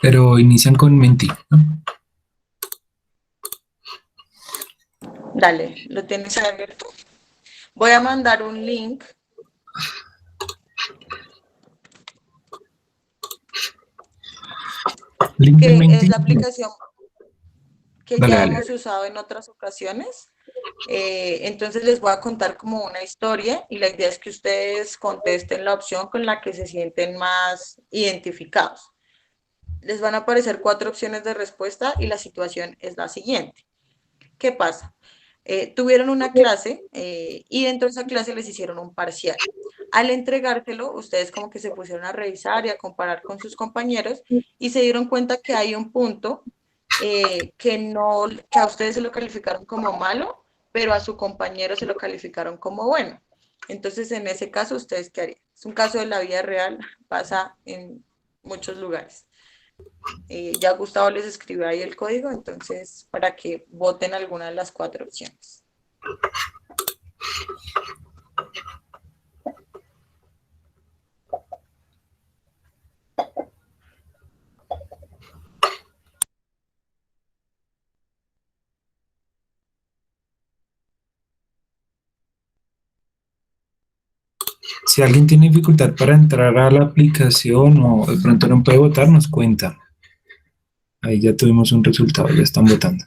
Pero inician con mentir, ¿no? Dale, ¿lo tienes abierto? Voy a mandar un link. Link de Que es Menti. la aplicación que Dale, ya dale. hemos usado en otras ocasiones Entonces les voy a contar como una historia y la idea es que ustedes contesten la opción con la que se sienten más identificados. Les van a aparecer 4 opciones de respuesta y la situación es la siguiente. ¿Qué pasa? Tuvieron una clase y dentro de esa clase les hicieron un parcial. Al entregártelo, ustedes como que se pusieron a revisar y a comparar con sus compañeros y se dieron cuenta que hay un punto que a ustedes se lo calificaron como malo, pero a su compañero se lo calificaron como bueno. Entonces, en ese caso, ¿ustedes qué harían? Es un caso de la vida real, pasa en muchos lugares. Ya Gustavo les escribió ahí el código, entonces para que voten alguna de las 4 opciones. Si alguien tiene dificultad para entrar a la aplicación o de pronto no puede votar, nos cuenta. Ahí ya tuvimos un resultado, ya están votando.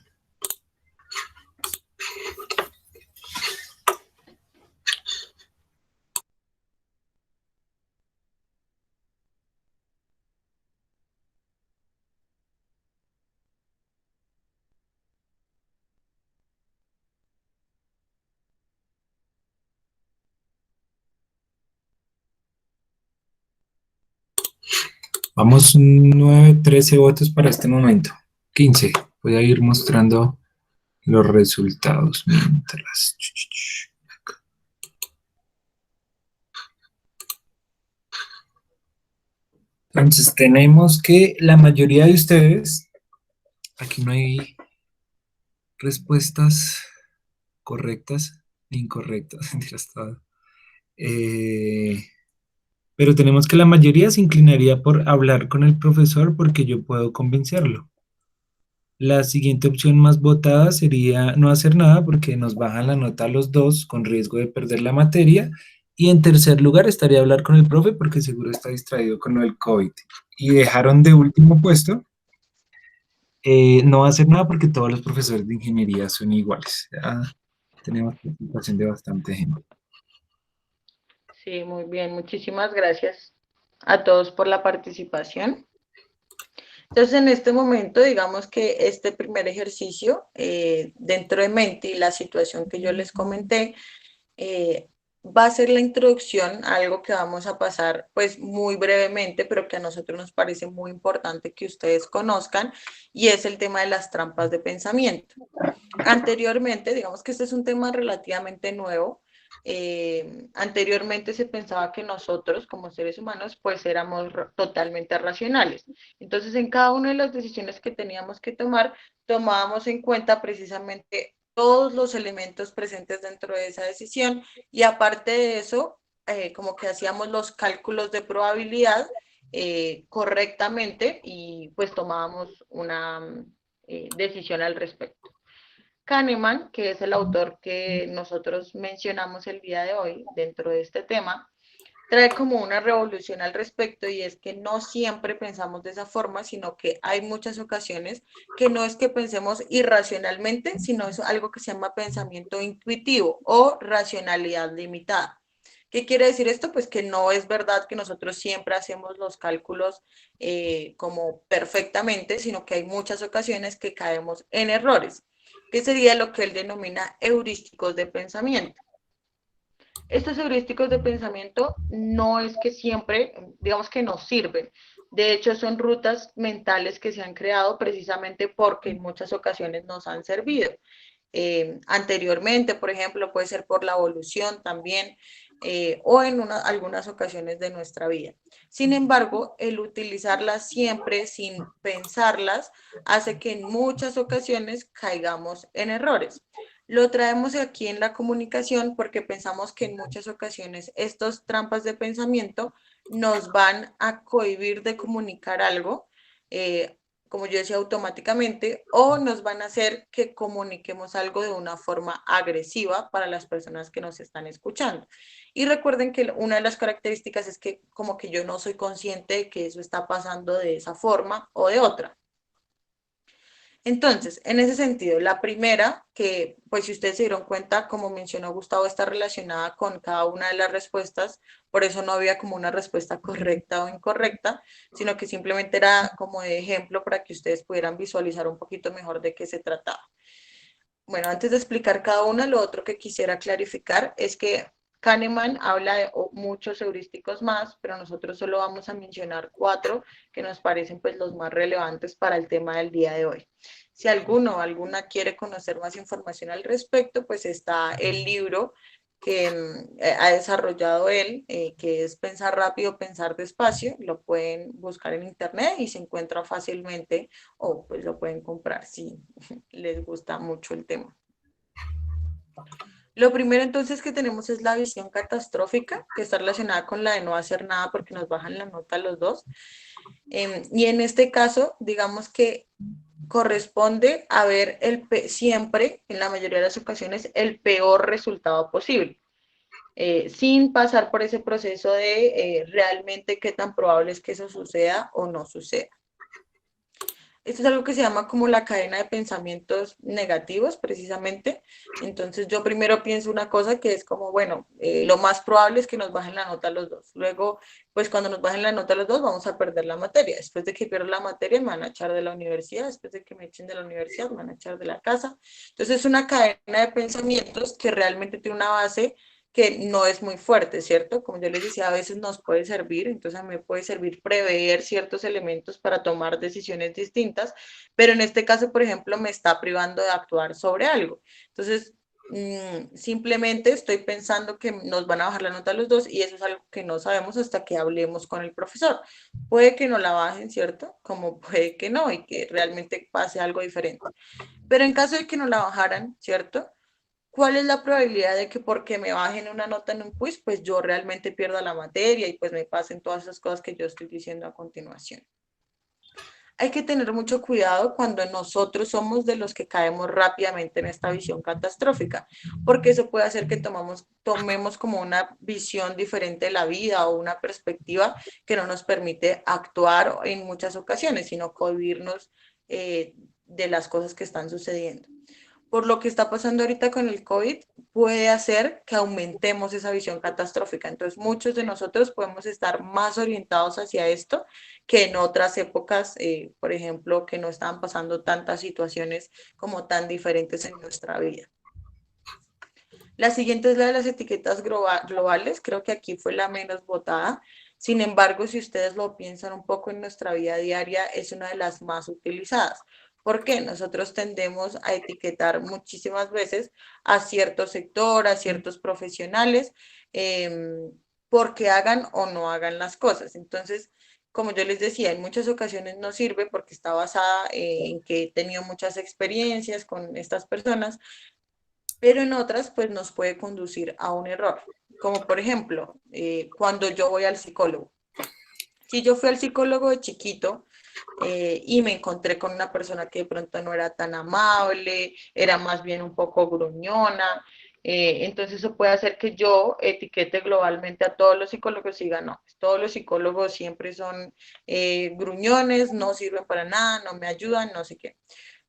Vamos 9, 13 votos para este momento. 15. Voy a ir mostrando los resultados mientras. Entonces tenemos que la mayoría de ustedes, aquí no hay respuestas correctas ni incorrectas, mentiras, todo. Pero tenemos que la mayoría se inclinaría por hablar con el profesor porque yo puedo convencerlo. La siguiente opción más votada sería no hacer nada porque nos bajan la nota a los dos con riesgo de perder la materia. Y en tercer lugar estaría hablar con el profe porque seguro está distraído con lo del COVID. Y dejaron de último puesto no hacer nada porque todos los profesores de ingeniería son iguales. Ya tenemos participación de bastante gente. Sí, muy bien. Muchísimas gracias a todos por la participación. Entonces, en este momento, digamos que este primer ejercicio, dentro de Menti, la situación que yo les comenté, va a ser la introducción a algo que vamos a pasar pues muy brevemente, pero que a nosotros nos parece muy importante que ustedes conozcan, y es el tema de las trampas de pensamiento. Anteriormente, digamos que este es un tema relativamente nuevo. Anteriormente se pensaba que nosotros como seres humanos pues éramos totalmente racionales. Entonces en cada una de las decisiones que teníamos que tomar, tomábamos en cuenta precisamente todos los elementos presentes dentro de esa decisión y aparte de eso, como que hacíamos los cálculos de probabilidad correctamente y pues tomábamos una decisión al respecto. Kahneman, que es el autor que nosotros mencionamos el día de hoy dentro de este tema, trae como una revolución al respecto y es que no siempre pensamos de esa forma, sino que hay muchas ocasiones que no es que pensemos irracionalmente, sino es algo que se llama pensamiento intuitivo o racionalidad limitada. ¿Qué quiere decir esto? Pues que no es verdad que nosotros siempre hacemos los cálculos como perfectamente, sino que hay muchas ocasiones que caemos en errores, que sería lo que él denomina heurísticos de pensamiento. Estos heurísticos de pensamiento no es que siempre, digamos que nos sirven. De hecho, son rutas mentales que se han creado precisamente porque en muchas ocasiones nos han servido. Anteriormente, por ejemplo, puede ser por la evolución también, o en algunas ocasiones de nuestra vida. Sin embargo, el utilizarlas siempre sin pensarlas hace que en muchas ocasiones caigamos en errores. Lo traemos aquí en la comunicación porque pensamos que en muchas ocasiones estas trampas de pensamiento nos van a cohibir de comunicar algo, como yo decía, automáticamente, o nos van a hacer que comuniquemos algo de una forma agresiva para las personas que nos están escuchando. Y recuerden que una de las características es que como que yo no soy consciente de que eso está pasando de esa forma o de otra. Entonces, en ese sentido, la primera, que pues si ustedes se dieron cuenta, como mencionó Gustavo, está relacionada con cada una de las respuestas, por eso no había como una respuesta correcta o incorrecta, sino que simplemente era como de ejemplo para que ustedes pudieran visualizar un poquito mejor de qué se trataba. Bueno, antes de explicar cada una, lo otro que quisiera clarificar es que Kahneman habla de muchos heurísticos más, pero nosotros solo vamos a mencionar 4 que nos parecen pues los más relevantes para el tema del día de hoy. Si alguno o alguna quiere conocer más información al respecto, pues está el libro que ha desarrollado él, que es Pensar rápido, pensar despacio. Lo pueden buscar en internet y se encuentra fácilmente, o pues lo pueden comprar si les gusta mucho el tema. Lo primero entonces que tenemos es la visión catastrófica, que está relacionada con la de no hacer nada porque nos bajan la nota los dos. Y en este caso, digamos que corresponde a ver siempre, en la mayoría de las ocasiones, el peor resultado posible. Sin pasar por ese proceso de realmente qué tan probable es que eso suceda o no suceda. Esto es algo que se llama como la cadena de pensamientos negativos, precisamente. Entonces yo primero pienso una cosa que es como, bueno, lo más probable es que nos bajen la nota los dos. Luego, pues cuando nos bajen la nota los dos, vamos a perder la materia. Después de que pierda la materia, me van a echar de la universidad. Después de que me echen de la universidad, me van a echar de la casa. Entonces es una cadena de pensamientos que realmente tiene una base que no es muy fuerte, ¿cierto? Como yo les decía, a veces nos puede servir, entonces a mí me puede servir prever ciertos elementos para tomar decisiones distintas, pero en este caso, por ejemplo, me está privando de actuar sobre algo. Entonces, simplemente estoy pensando que nos van a bajar la nota a los dos y eso es algo que no sabemos hasta que hablemos con el profesor. Puede que no la bajen, ¿cierto? Como puede que no y que realmente pase algo diferente. Pero en caso de que no la bajaran, ¿cierto? ¿Cuál es la probabilidad de que porque me bajen una nota en un quiz, pues yo realmente pierda la materia y pues me pasen todas esas cosas que yo estoy diciendo a continuación? Hay que tener mucho cuidado cuando nosotros somos de los que caemos rápidamente en esta visión catastrófica, porque eso puede hacer que tomemos como una visión diferente de la vida o una perspectiva que no nos permite actuar en muchas ocasiones, sino cohibirnos de las cosas que están sucediendo. Por lo que está pasando ahorita con el COVID, puede hacer que aumentemos esa visión catastrófica. Entonces, muchos de nosotros podemos estar más orientados hacia esto que en otras épocas, por ejemplo, que no estaban pasando tantas situaciones como tan diferentes en nuestra vida. La siguiente es la de las etiquetas globales. Creo que aquí fue la menos votada. Sin embargo, si ustedes lo piensan un poco en nuestra vida diaria, es una de las más utilizadas. ¿Por qué? Nosotros tendemos a etiquetar muchísimas veces a cierto sector, a ciertos profesionales, porque hagan o no hagan las cosas. Entonces, como yo les decía, en muchas ocasiones no sirve porque está basada en que he tenido muchas experiencias con estas personas, pero en otras pues nos puede conducir a un error. Como por ejemplo, cuando yo voy al psicólogo. Si yo fui al psicólogo de chiquito y me encontré con una persona que de pronto no era tan amable, era más bien un poco gruñona, entonces eso puede hacer que yo etiquete globalmente a todos los psicólogos y diga, no, todos los psicólogos siempre son gruñones, no sirven para nada, no me ayudan, no sé qué.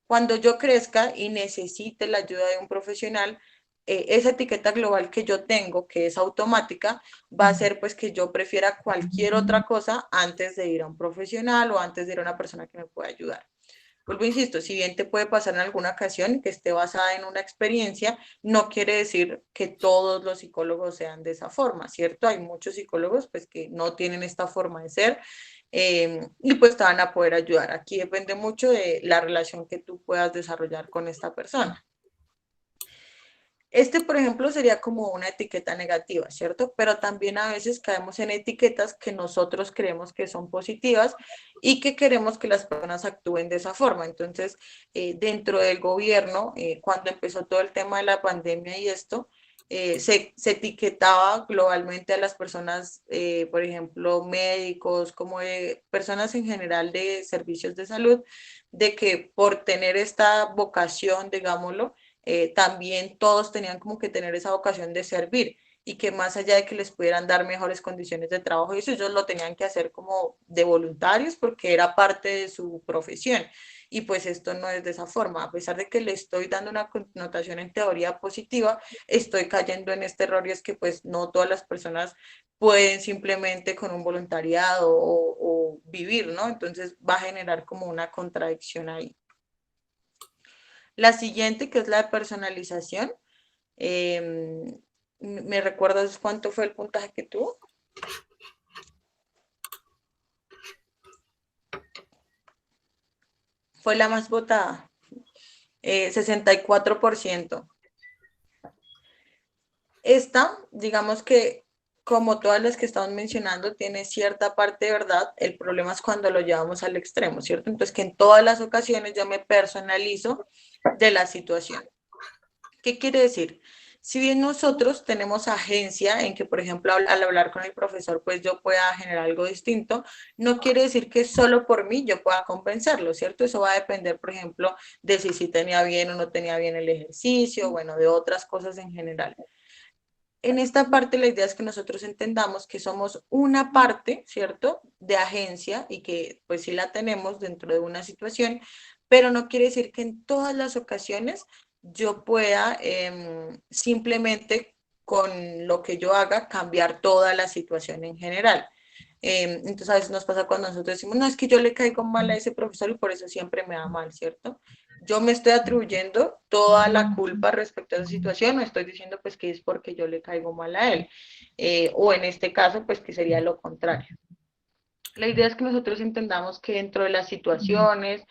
Cuando yo crezca y necesite la ayuda de un profesional, esa etiqueta global que yo tengo, que es automática, va a ser pues que yo prefiera cualquier otra cosa antes de ir a un profesional o antes de ir a una persona que me pueda ayudar. Vuelvo, insisto, si bien te puede pasar en alguna ocasión que esté basada en una experiencia, no quiere decir que todos los psicólogos sean de esa forma, ¿cierto? Hay muchos psicólogos pues que no tienen esta forma de ser y pues te van a poder ayudar. Aquí depende mucho de la relación que tú puedas desarrollar con esta persona. Este, por ejemplo, sería como una etiqueta negativa, ¿cierto? Pero también a veces caemos en etiquetas que nosotros creemos que son positivas y que queremos que las personas actúen de esa forma. Entonces, dentro del gobierno, cuando empezó todo el tema de la pandemia y esto, se etiquetaba globalmente a las personas, por ejemplo, médicos, como personas en general de servicios de salud, de que por tener esta vocación, digámoslo, también todos tenían como que tener esa vocación de servir. y que más allá de que les pudieran dar mejores condiciones de trabajo, eso ellos lo tenían que hacer como de voluntarios porque era parte de su profesión. Y pues esto no es de esa forma, a pesar de que le estoy dando una connotación en teoría positiva, estoy cayendo en este error y es que pues no todas las personas pueden simplemente con un voluntariado o vivir, ¿no? Entonces va a generar como una contradicción ahí. La siguiente, que es la de personalización, eh, ¿me recuerdas cuánto fue el puntaje que tuvo? Fue la más votada, 64%. Esta, digamos que como todas las que estamos mencionando, tiene cierta parte de verdad. El problema es cuando lo llevamos al extremo, ¿cierto? Entonces, que en todas las ocasiones yo me personalizo de la situación. ¿Qué quiere decir? Si bien nosotros tenemos agencia en que, por ejemplo, al hablar con el profesor, pues yo pueda generar algo distinto, no quiere decir que solo por mí yo pueda compensarlo, ¿cierto? Eso va a depender, por ejemplo, de si tenía bien o no tenía bien el ejercicio, bueno, de otras cosas en general. En esta parte la idea es que nosotros entendamos que somos una parte, ¿cierto?, de agencia y que pues sí la tenemos dentro de una situación, pero no quiere decir que en todas las ocasiones yo pueda simplemente con lo que yo haga cambiar toda la situación en general. Entonces a veces nos pasa cuando nosotros decimos, no, es que yo le caigo mal a ese profesor y por eso siempre me da mal, ¿cierto? Yo me estoy atribuyendo toda la culpa respecto a esa situación, o estoy diciendo pues que es porque yo le caigo mal a él, o en este caso pues que sería lo contrario. La idea es que nosotros entendamos que dentro de las situaciones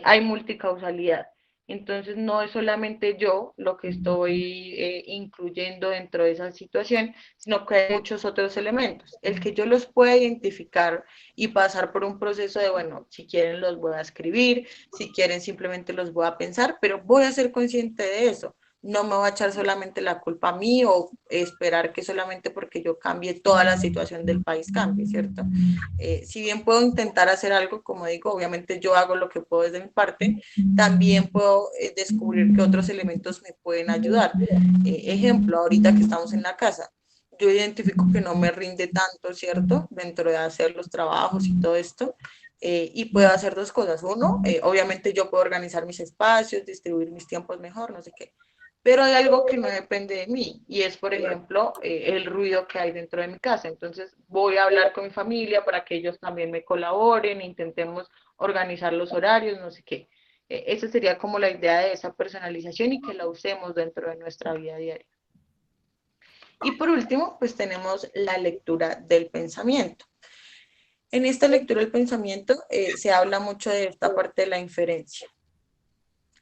hay multicausalidad. Entonces no es solamente yo lo que estoy incluyendo dentro de esa situación, sino que hay muchos otros elementos. El que yo los pueda identificar y pasar por un proceso de, bueno, si quieren los voy a escribir, si quieren simplemente los voy a pensar, pero voy a ser consciente de eso. No me voy a echar solamente la culpa a mí o esperar que solamente porque yo cambie toda la situación del país cambie, ¿cierto? Si bien puedo intentar hacer algo, como digo, obviamente yo hago lo que puedo desde mi parte, también puedo descubrir que otros elementos me pueden ayudar. Ejemplo, ahorita que estamos en la casa, yo identifico que no me rinde tanto, ¿cierto? Dentro de hacer los trabajos y todo esto. Y puedo hacer dos cosas. Uno, obviamente yo puedo organizar mis espacios, distribuir mis tiempos mejor, no sé qué. Pero hay algo que no depende de mí y es, por ejemplo, el ruido que hay dentro de mi casa. Entonces voy a hablar con mi familia para que ellos también me colaboren, intentemos organizar los horarios, no sé qué. Esa sería como la idea de esa personalización y que la usemos dentro de nuestra vida diaria. Y por último, pues tenemos la lectura del pensamiento. En esta lectura del pensamiento se habla mucho de esta parte de la inferencia.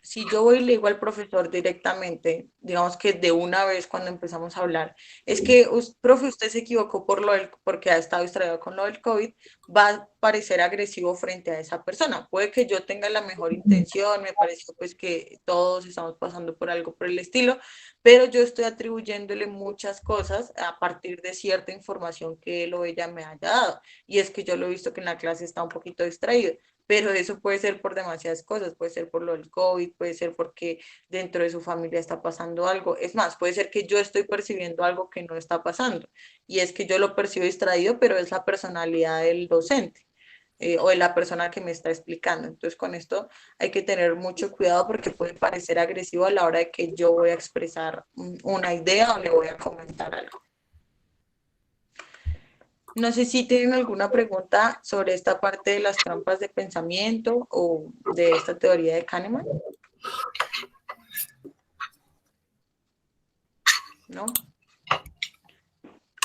Si yo voy y le digo al profesor directamente, digamos que de una vez cuando empezamos a hablar, es que, profe, usted se equivocó porque ha estado distraído con lo del COVID, va a parecer agresivo frente a esa persona. Puede que yo tenga la mejor intención, me pareció pues que todos estamos pasando por algo por el estilo, pero yo estoy atribuyéndole muchas cosas a partir de cierta información que él o ella me haya dado. Y es que yo lo he visto que en la clase está un poquito distraído, pero eso puede ser por demasiadas cosas, puede ser por lo del COVID, puede ser porque dentro de su familia está pasando algo. Es más, puede ser que yo estoy percibiendo algo que no está pasando y es que yo lo percibo distraído, pero es la personalidad del docente. O de la persona que me está explicando. Entonces, con esto hay que tener mucho cuidado porque puede parecer agresivo a la hora de que yo voy a expresar una idea o le voy a comentar algo. No sé si tienen alguna pregunta sobre esta parte de las trampas de pensamiento o de esta teoría de Kahneman. ¿No?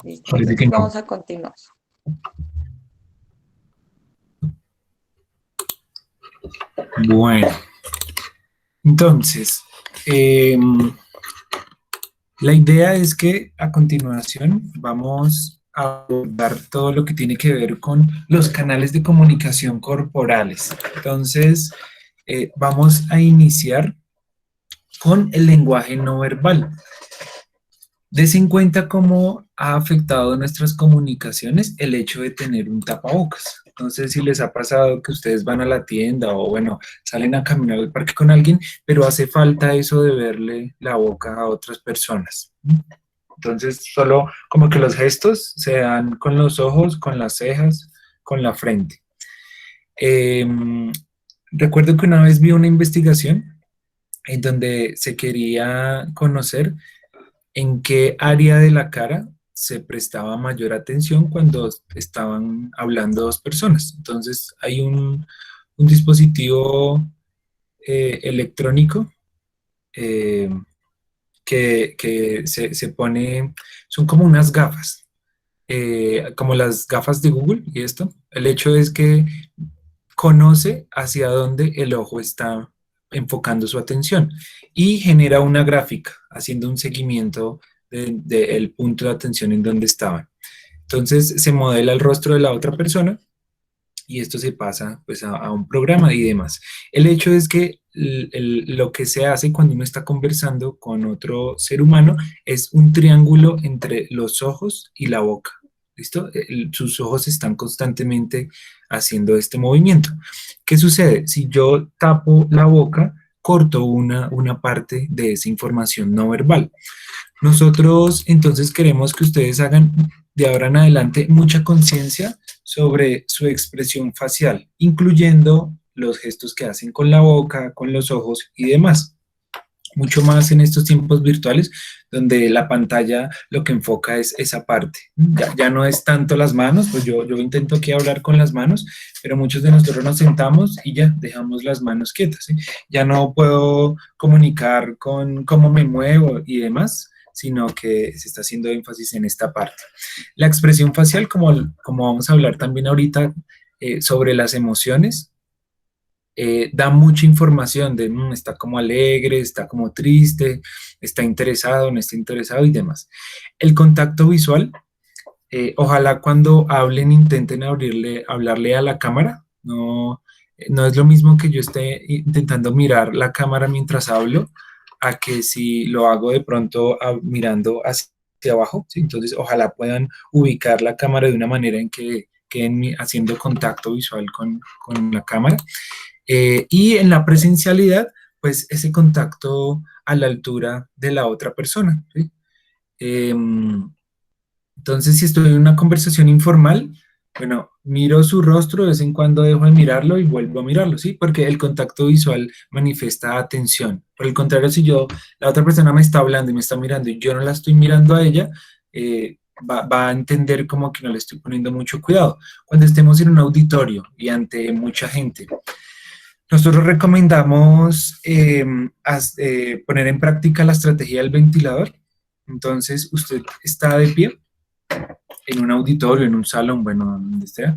Listo. Entonces vamos a continuar. Bueno, entonces, la idea es que a continuación vamos a abordar todo lo que tiene que ver con los canales de comunicación corporales. Entonces, vamos a iniciar con el lenguaje no verbal. Des en cuenta cómo ha afectado nuestras comunicaciones el hecho de tener un tapabocas. No sé si les ha pasado que ustedes van a la tienda o, bueno, salen a caminar al parque con alguien, pero hace falta eso de verle la boca a otras personas. Entonces, solo como que los gestos se dan con los ojos, con las cejas, con la frente. Eh, Recuerdo que una vez vi una investigación en donde se quería conocer en qué área de la cara se prestaba mayor atención cuando estaban hablando dos personas. Entonces, hay un dispositivo electrónico eh, que se pone, son como unas gafas, como las gafas de Google y esto. El hecho es que conoce hacia dónde el ojo está enfocando su atención y genera una gráfica haciendo un seguimiento del punto de atención en donde estaban. Entonces se modela el rostro de la otra persona y esto se pasa pues a un programa y demás. El hecho es que lo que se hace cuando uno está conversando con otro ser humano es un triángulo entre los ojos y la boca. ¿Listo? Sus ojos están constantemente haciendo este movimiento. ¿Qué sucede? Si yo tapo la boca, corto una parte de esa información no verbal. Nosotros entonces queremos que ustedes hagan de ahora en adelante mucha conciencia sobre su expresión facial, incluyendo los gestos que hacen con la boca, con los ojos y demás. Mucho más en estos tiempos virtuales, donde la pantalla lo que enfoca es esa parte. Ya no es tanto las manos, pues yo intento aquí hablar con las manos, pero muchos de nosotros nos sentamos y ya dejamos las manos quietas, ¿sí? Ya no puedo comunicar con cómo me muevo y demás, sino que se está haciendo énfasis en esta parte. La expresión facial, como vamos a hablar también ahorita sobre las emociones, da mucha información de está como alegre, está como triste, está interesado, no está interesado y demás. El contacto visual, ojalá cuando hablen intenten hablarle a la cámara, no es lo mismo que yo esté intentando mirar la cámara mientras hablo, a que si lo hago de pronto mirando hacia abajo, ¿sí? Entonces ojalá puedan ubicar la cámara de una manera en que queden haciendo contacto visual con la cámara. Y en la presencialidad, pues ese contacto a la altura de la otra persona, ¿sí? Entonces, si estoy en una conversación informal, bueno, miro su rostro, de vez en cuando dejo de mirarlo y vuelvo a mirarlo, ¿sí? Porque el contacto visual manifiesta atención. Por el contrario, si la otra persona me está hablando y me está mirando y yo no la estoy mirando a ella, va a entender como que no le estoy poniendo mucho cuidado. Cuando estemos en un auditorio y ante mucha gente, nosotros recomendamos poner en práctica la estrategia del ventilador. Entonces, usted está de pie en un auditorio, en un salón, bueno, donde esté,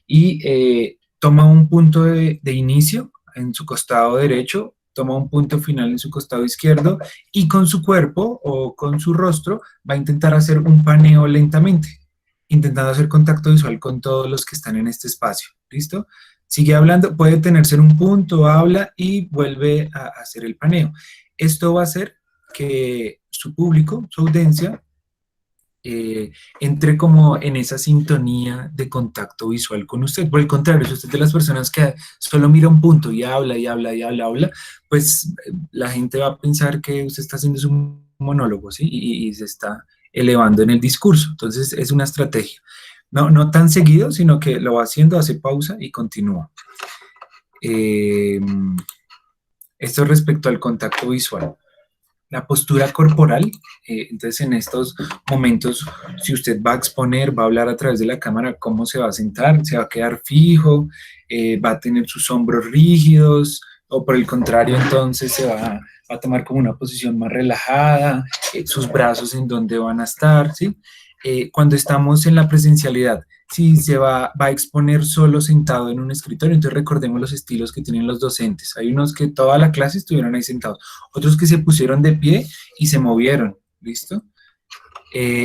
y toma un punto de inicio en su costado derecho, toma un punto final en su costado izquierdo y con su cuerpo o con su rostro va a intentar hacer un paneo lentamente, intentando hacer contacto visual con todos los que están en este espacio. ¿Listo? Sigue hablando, puede detenerse en un punto, habla y vuelve a hacer el paneo. Esto va a hacer que su público, su audiencia, entre como en esa sintonía de contacto visual con usted. Por el contrario, si usted es de las personas que solo mira un punto y habla y habla y habla, pues la gente va a pensar que usted está haciendo su monólogo, ¿sí? Y se está elevando en el discurso. Entonces es una estrategia. No tan seguido, sino que lo va haciendo, hace pausa y continúa. Esto respecto al contacto visual. La postura corporal, entonces en estos momentos, si usted va a exponer, va a hablar a través de la cámara, cómo se va a sentar, se va a quedar fijo, va a tener sus hombros rígidos, o por el contrario, entonces se va a tomar como una posición más relajada, sus brazos en donde van a estar, ¿sí? Cuando estamos en la presencialidad, si se va a exponer solo sentado en un escritorio, entonces recordemos los estilos que tienen los docentes. Hay unos que toda la clase estuvieron ahí sentados, otros que se pusieron de pie y se movieron, ¿listo?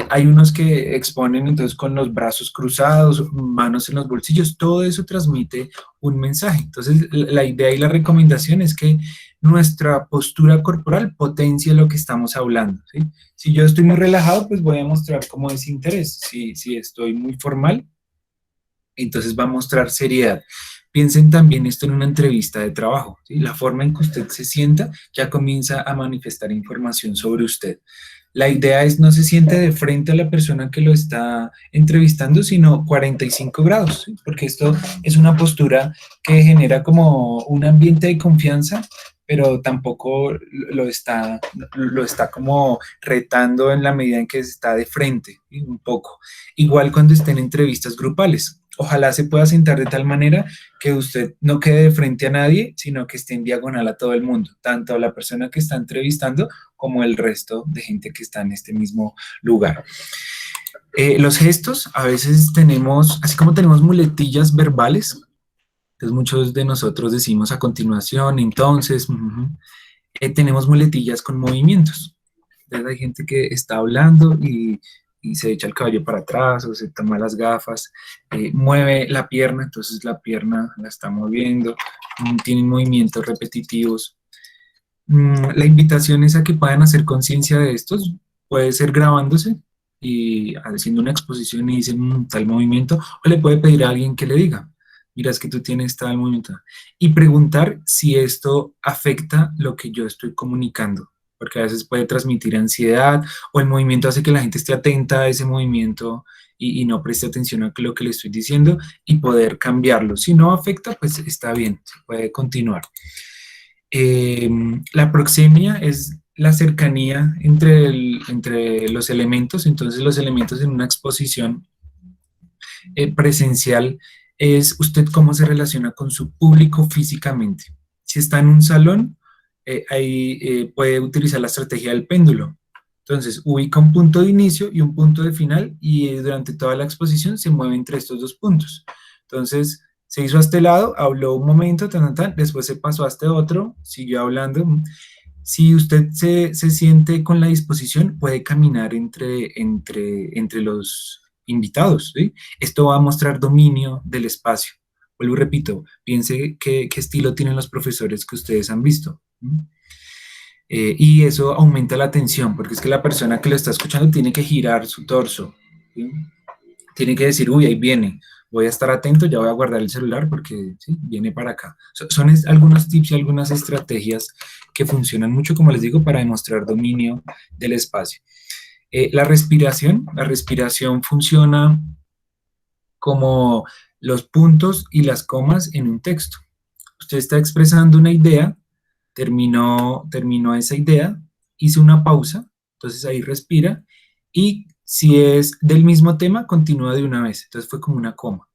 Hay unos que exponen entonces con los brazos cruzados, manos en los bolsillos, todo eso transmite un mensaje. Entonces la idea y la recomendación es que nuestra postura corporal potencie lo que estamos hablando, ¿sí? Si yo estoy muy relajado, pues voy a mostrar como desinterés. Si estoy muy formal, entonces va a mostrar seriedad. Piensen también esto en una entrevista de trabajo, ¿sí? La forma en que usted se sienta ya comienza a manifestar información sobre usted. La idea es no se siente de frente a la persona que lo está entrevistando, sino 45 grados, ¿sí? Porque esto es una postura que genera como un ambiente de confianza, pero tampoco lo está como retando en la medida en que está de frente, ¿sí? Un poco. Igual cuando estén en entrevistas grupales. Ojalá se pueda sentar de tal manera que usted no quede de frente a nadie, sino que esté en diagonal a todo el mundo, tanto a la persona que está entrevistando como el resto de gente que está en este mismo lugar. Los gestos, a veces tenemos, así como tenemos muletillas verbales, entonces muchos de nosotros decimos a continuación, entonces, tenemos muletillas con movimientos. Entonces hay gente que está hablando y se echa el cabello para atrás o se toma las gafas, mueve la pierna, entonces la pierna la está moviendo, tienen movimientos repetitivos. La invitación es a que puedan hacer conciencia de estos, puede ser grabándose y haciendo una exposición y dicen tal movimiento, o le puede pedir a alguien que le diga, mira, es que tú tienes tal movimiento, y preguntar si esto afecta lo que yo estoy comunicando, porque a veces puede transmitir ansiedad, o el movimiento hace que la gente esté atenta a ese movimiento y no preste atención a lo que le estoy diciendo, y poder cambiarlo. Si no afecta, pues está bien, se puede continuar. La proxemia es la cercanía entre los elementos, entonces los elementos en una exposición presencial es usted cómo se relaciona con su público físicamente. Si está en un salón, ahí puede utilizar la estrategia del péndulo. Entonces, ubica un punto de inicio y un punto de final y durante toda la exposición se mueve entre estos dos puntos. Entonces, se hizo a este lado, habló un momento, después se pasó a este otro, siguió hablando. Si usted se siente con la disposición, puede caminar entre los invitados, ¿sí? Esto va a mostrar dominio del espacio. Vuelvo y repito, piense qué estilo tienen los profesores que ustedes han visto. Y eso aumenta la atención, porque es que la persona que lo está escuchando tiene que girar su torso, ¿sí? Tiene que decir, uy, ahí viene, voy a estar atento, ya voy a guardar el celular porque ¿sí? Viene para acá. Son algunos tips y algunas estrategias que funcionan mucho, como les digo, para demostrar dominio del espacio. La respiración funciona como los puntos y las comas en un texto. Usted está expresando una idea, terminó esa idea, hizo una pausa, entonces ahí respira, y si es del mismo tema, continúa de una vez. Entonces fue como una coma.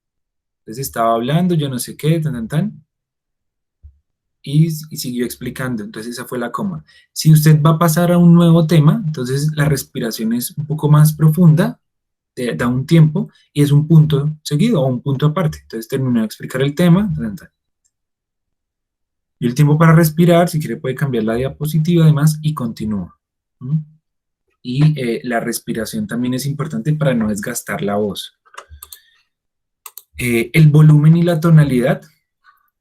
Entonces estaba hablando, yo no sé qué, y siguió explicando. Entonces esa fue la coma. Si usted va a pasar a un nuevo tema, entonces la respiración es un poco más profunda, da un tiempo, y es un punto seguido o un punto aparte. Entonces terminó de explicar el tema, y el tiempo para respirar, si quiere puede cambiar la diapositiva además y continúa. Y la respiración también es importante para no desgastar la voz. El volumen y la tonalidad,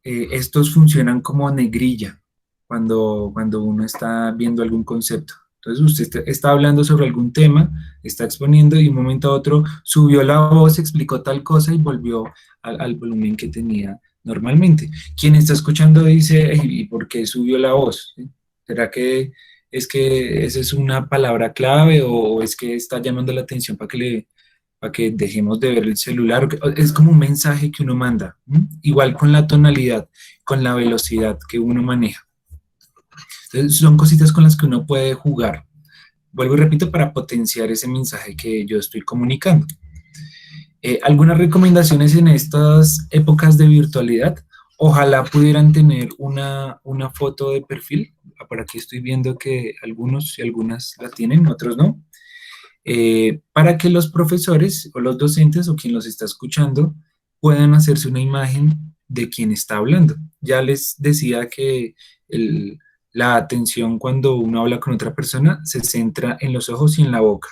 estos funcionan como negrilla cuando uno está viendo algún concepto. Entonces usted está hablando sobre algún tema, está exponiendo y de un momento a otro subió la voz, explicó tal cosa y volvió al volumen que tenía normalmente. Quien está escuchando dice, ¿y por qué subió la voz? ¿Sí? ¿Será que esa es una palabra clave o es que está llamando la atención para que dejemos de ver el celular? Es como un mensaje que uno manda. Igual con la tonalidad, con la velocidad que uno maneja. Entonces, son cositas con las que uno puede jugar. Vuelvo y repito, para potenciar ese mensaje que yo estoy comunicando. Algunas recomendaciones en estas épocas de virtualidad. Ojalá pudieran tener una foto de perfil. Por aquí estoy viendo que algunos y algunas la tienen, otros no. Para que los profesores o los docentes o quien los está escuchando puedan hacerse una imagen de quien está hablando. Ya les decía que la atención cuando uno habla con otra persona se centra en los ojos y en la boca.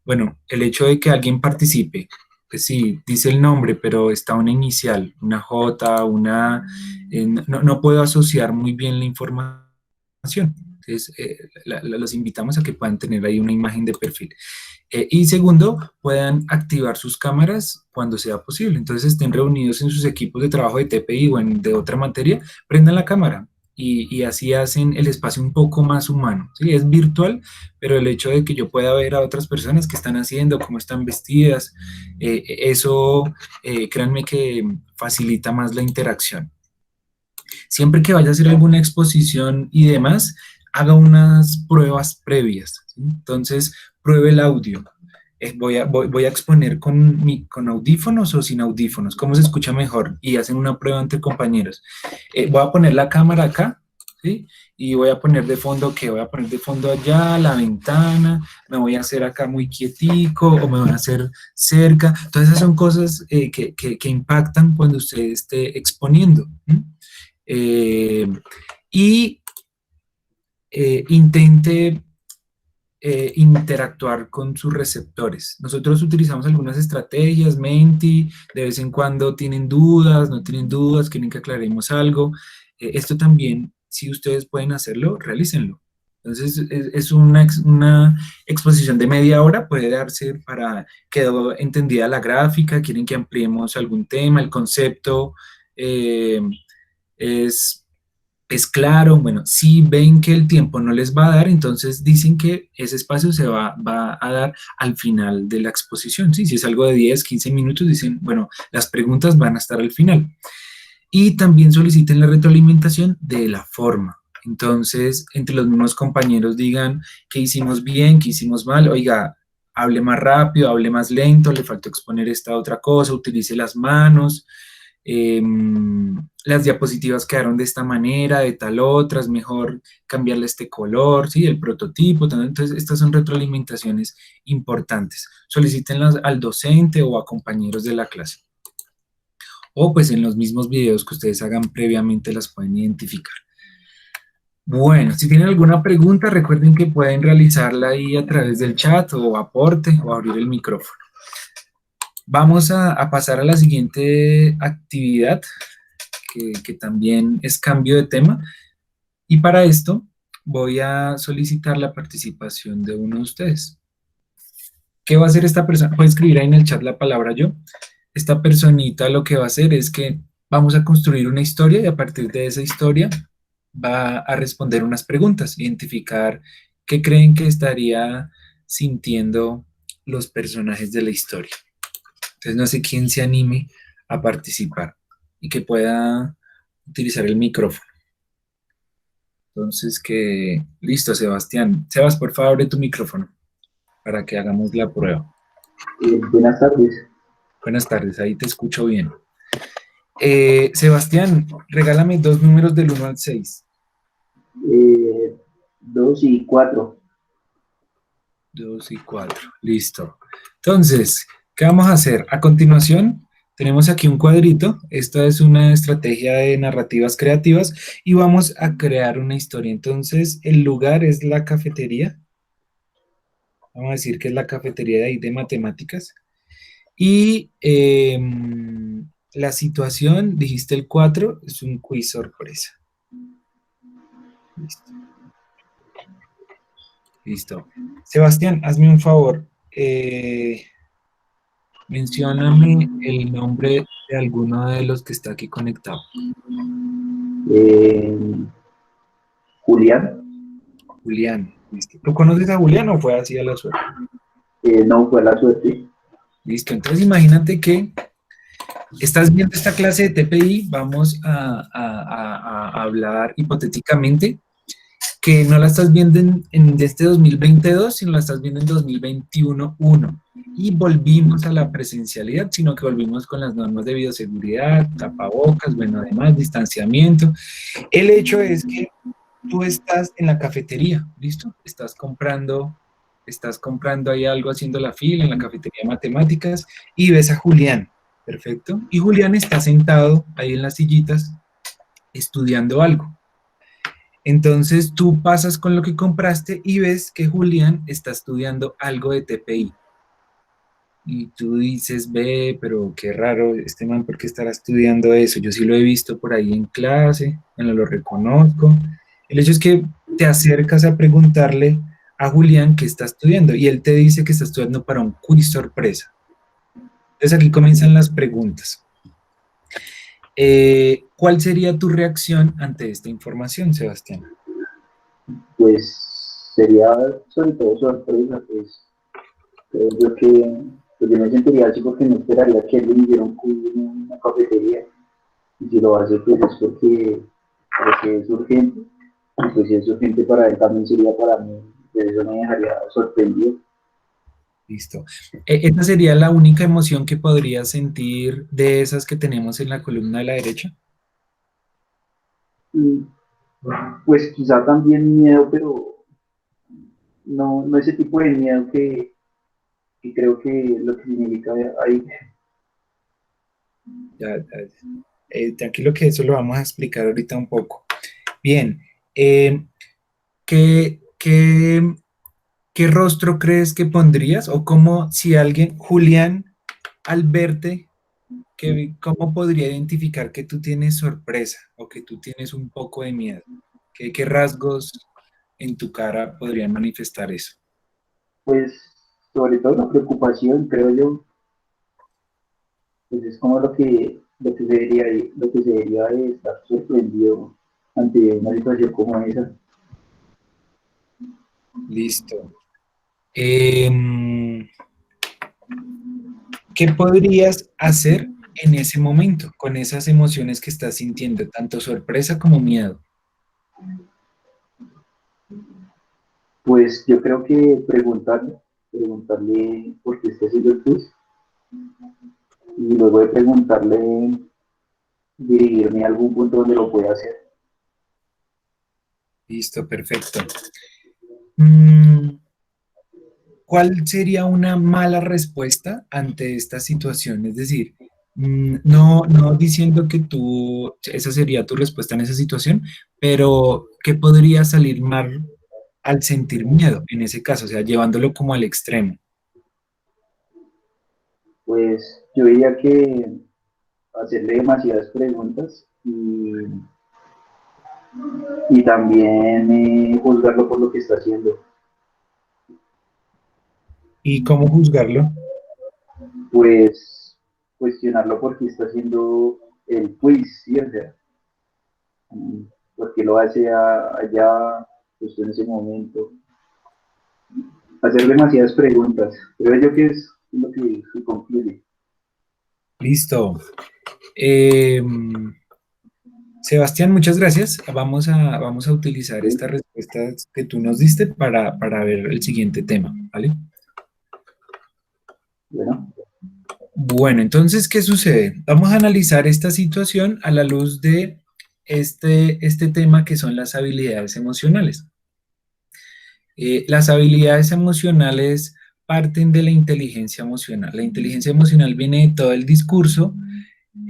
Bueno, el hecho de que alguien participe, pues sí, dice el nombre, pero está una inicial, una J, no puedo asociar muy bien la información. Entonces, los invitamos a que puedan tener ahí una imagen de perfil. Y segundo, puedan activar sus cámaras cuando sea posible. Entonces, estén reunidos en sus equipos de trabajo de TPI o de otra materia, prendan la cámara y así hacen el espacio un poco más humano. ¿Sí? Es virtual, pero el hecho de que yo pueda ver a otras personas que están haciendo, cómo están vestidas, eso, créanme que facilita más la interacción. Siempre que vaya a hacer alguna exposición y demás, haga unas pruebas previas, ¿sí? Entonces, pruebe el audio. Voy a exponer con audífonos o sin audífonos, cómo se escucha mejor, y hacen una prueba entre compañeros. Voy a poner la cámara acá, ¿sí? Y voy a poner de fondo, ¿qué? Voy a poner de fondo allá, la ventana, me voy a hacer acá muy quietico, o me voy a hacer cerca. Todas esas son cosas que impactan cuando usted esté exponiendo. ¿Sí? Y intente interactuar con sus receptores. Nosotros utilizamos algunas estrategias, Menti, de vez en cuando tienen dudas, no tienen dudas, quieren que aclaremos algo. Esto también, si ustedes pueden hacerlo, realícenlo. Entonces, es una exposición de media hora, puede darse para, quedó entendida la gráfica, quieren que ampliemos algún tema, el concepto es es claro. Bueno, si ven que el tiempo no les va a dar, entonces dicen que ese espacio va a dar al final de la exposición, ¿sí? Si es algo de 10, 15 minutos, dicen, bueno, las preguntas van a estar al final. Y también soliciten la retroalimentación de la forma. Entonces, entre los mismos compañeros digan qué hicimos bien, qué hicimos mal, oiga, hable más rápido, hable más lento, le faltó exponer esta otra cosa, utilice las manos, eh, las diapositivas quedaron de esta manera, de tal otra, es mejor cambiarle este color, ¿sí? El prototipo. Entonces, estas son retroalimentaciones importantes. Solicítenlas al docente o a compañeros de la clase. O pues en los mismos videos que ustedes hagan previamente las pueden identificar. Bueno, si tienen alguna pregunta, recuerden que pueden realizarla ahí a través del chat o aporte o abrir el micrófono. Vamos a pasar a la siguiente actividad, que también es cambio de tema. Y para esto voy a solicitar la participación de uno de ustedes. ¿Qué va a hacer esta persona? Puede escribir ahí en el chat la palabra yo. Esta personita lo que va a hacer es que vamos a construir una historia y a partir de esa historia va a responder unas preguntas, identificar qué creen que estaría sintiendo los personajes de la historia. Entonces no sé quién se anime a participar y que pueda utilizar el micrófono. Entonces listo, Sebastián. Sebas, por favor, abre tu micrófono para que hagamos la prueba. Buenas tardes. Buenas tardes, ahí te escucho bien. Sebastián, regálame 2 números del 1 al 6. 2 y 4. 2 y 4, listo. Entonces, ¿qué vamos a hacer? A continuación, tenemos aquí un cuadrito. Esta es una estrategia de narrativas creativas y vamos a crear una historia. Entonces, el lugar es la cafetería. Vamos a decir que es la cafetería de ahí de matemáticas. Y la situación, dijiste el 4, es un quiz sorpresa. Listo. Listo. Sebastián, hazme un favor. Mencióname el nombre de alguno de los que está aquí conectado. Julián. Julián. ¿Listo? ¿Tú conoces a Julián o fue así a la suerte? No, fue la suerte. Listo. Entonces imagínate que estás viendo esta clase de TPI. Vamos a hablar hipotéticamente que no la estás viendo en este 2022, sino la estás viendo en 2021-1. Y volvimos a la presencialidad, sino que volvimos con las normas de bioseguridad, tapabocas, bueno, además, distanciamiento. El hecho es que tú estás en la cafetería, ¿listo? Estás comprando ahí algo, haciendo la fila en la cafetería de matemáticas y ves a Julián, perfecto. Y Julián está sentado ahí en las sillitas estudiando algo. Entonces tú pasas con lo que compraste y ves que Julián está estudiando algo de TPI. Y tú dices, ve, pero qué raro, este man, ¿por qué estará estudiando eso? Yo sí lo he visto por ahí en clase, bueno, lo reconozco. El hecho es que te acercas a preguntarle a Julián qué está estudiando y él te dice que está estudiando para un quiz sorpresa. Entonces aquí comienzan las preguntas. ¿Cuál sería tu reacción ante esta información, Sebastián? Pues sería sobre todo sorpresa, pues creo yo que pues yo me sentiría así porque no esperaría que alguien diera un cubo en una cafetería y si lo hace pues es porque es urgente y pues si es urgente para él también sería para mí, pues eso me dejaría sorprendido. Listo. ¿Esta sería la única emoción que podrías sentir de esas que tenemos en la columna de la derecha? Y, pues quizá también miedo, pero no ese tipo de miedo que creo que lo que significa ahí. Tranquilo que eso lo vamos a explicar ahorita un poco. Bien. eh, ¿qué, qué rostro crees que pondrías? O cómo, si alguien, Julián, al verte, ¿cómo podría identificar que tú tienes sorpresa o que tú tienes un poco de miedo? ¿Qué rasgos en tu cara podrían manifestar eso? Pues sobre todo la preocupación, creo yo, pues es como lo que se debería de estar sorprendido ante una situación como esa. Listo. Em, ¿Qué podrías hacer en ese momento con esas emociones que estás sintiendo, tanto sorpresa como miedo? Pues yo creo que preguntarle por qué está haciendo el quiz y luego de preguntarle dirigirme a algún punto donde lo pueda hacer. Listo, perfecto. Mm, ¿Cuál sería una mala respuesta ante esta situación? Es decir, no diciendo que esa sería tu respuesta en esa situación, pero ¿qué podría salir mal al sentir miedo en ese caso? O sea, llevándolo como al extremo. Pues yo diría que hacerle demasiadas preguntas y también juzgarlo por lo que está haciendo. ¿Y cómo juzgarlo? Pues cuestionarlo porque está haciendo el quiz, ¿sí? O sea, porque lo hace allá, justo en ese momento. Hacer demasiadas preguntas. Creo yo que es lo que se concluye. Listo. Eh, Sebastián, muchas gracias. Vamos a utilizar ¿Sí? estas respuestas que tú nos diste para ver el siguiente tema, ¿vale? Bueno, Bueno, entonces, ¿qué sucede? Vamos a analizar esta situación a la luz de este tema que son las habilidades emocionales. Las habilidades emocionales parten de la inteligencia emocional. La inteligencia emocional viene de todo el discurso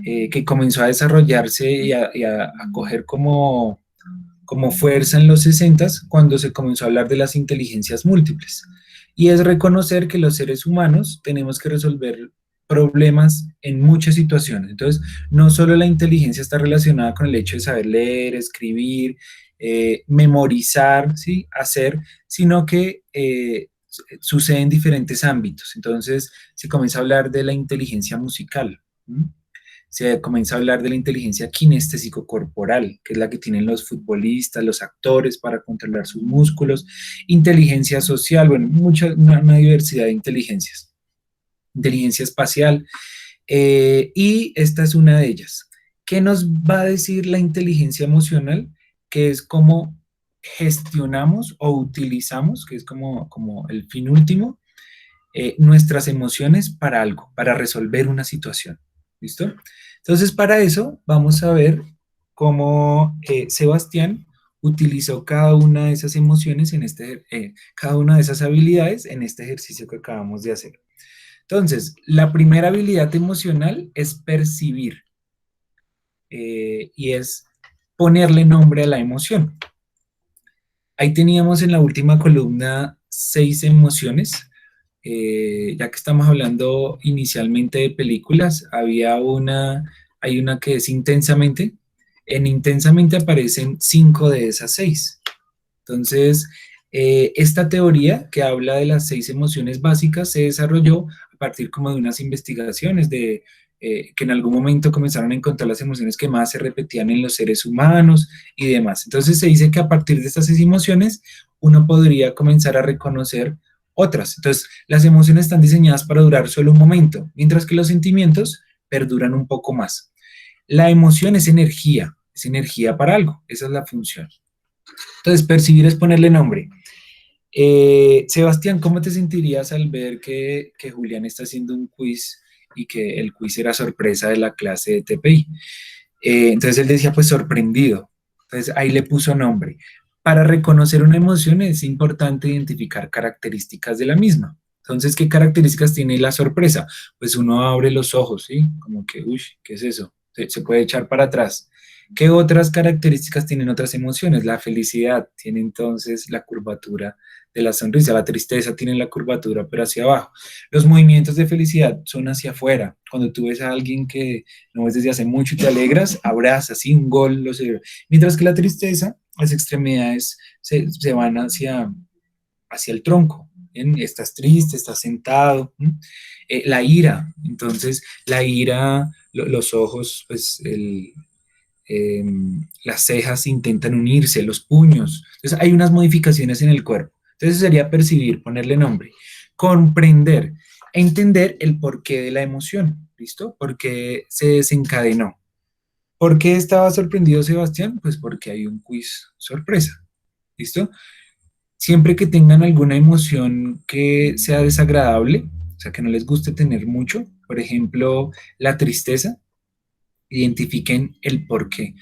que comenzó a desarrollarse a coger como fuerza en los 60 cuando se comenzó a hablar de las inteligencias múltiples. Y es reconocer que los seres humanos tenemos que resolver problemas en muchas situaciones. Entonces, no solo la inteligencia está relacionada con el hecho de saber leer, escribir, memorizar, ¿sí? Hacer, sino que sucede en diferentes ámbitos. Entonces, se comienza a hablar de la inteligencia musical. ¿Mm? Se comienza a hablar de la inteligencia kinestésico-corporal, que es la que tienen los futbolistas, los actores para controlar sus músculos, inteligencia social, bueno, una diversidad de inteligencias, inteligencia espacial, y esta es una de ellas. ¿Qué nos va a decir la inteligencia emocional? Que es cómo gestionamos o utilizamos, que es como el fin último, nuestras emociones para algo, para resolver una situación. ¿Listo? Entonces, para eso vamos a ver cómo Sebastián utilizó cada una de esas emociones cada una de esas habilidades en este ejercicio que acabamos de hacer. Entonces, la primera habilidad emocional es percibir y es ponerle nombre a la emoción. Ahí teníamos en la última columna 6 emociones. Ya que estamos hablando inicialmente de películas, hay una que es Intensamente. En Intensamente aparecen 5 de esas 6. Entonces, esta teoría que habla de las 6 emociones básicas se desarrolló a partir como de unas investigaciones de que en algún momento comenzaron a encontrar las emociones que más se repetían en los seres humanos y demás. Entonces se dice que a partir de estas emociones uno podría comenzar a reconocer otras. Entonces las emociones están diseñadas para durar solo un momento, mientras que los sentimientos perduran un poco más. La emoción es energía para algo, esa es la función. Entonces percibir es ponerle nombre. Sebastián, ¿cómo te sentirías al ver que Julián está haciendo un quiz y que el quiz era sorpresa de la clase de TPI? Entonces él decía, pues sorprendido. Entonces ahí le puso nombre. Para reconocer una emoción es importante identificar características de la misma. Entonces, ¿qué características tiene la sorpresa? Pues uno abre los ojos, ¿sí? Como que, uy, ¿qué es eso? Se puede echar para atrás. ¿Qué otras características tienen otras emociones? La felicidad tiene entonces la curvatura de la sonrisa, la tristeza tiene la curvatura pero hacia abajo. Los movimientos de felicidad son hacia afuera. Cuando tú ves a alguien que no ves desde hace mucho y te alegras, abrazas, así un gol, lo sé. Mientras que la tristeza, las extremidades se van hacia el tronco. ¿Bien? Estás triste, estás sentado. La ira, entonces la ira, los ojos, pues eh, las cejas intentan unirse, los puños. Entonces hay unas modificaciones en el cuerpo. Entonces sería percibir, ponerle nombre, comprender, entender el porqué de la emoción, ¿listo? ¿Por qué se desencadenó? ¿Por qué estaba sorprendido Sebastián? Pues porque hay un quiz sorpresa, ¿listo? Siempre que tengan alguna emoción que sea desagradable, o sea, que no les guste tener mucho, por ejemplo, la tristeza, identifiquen el por qué.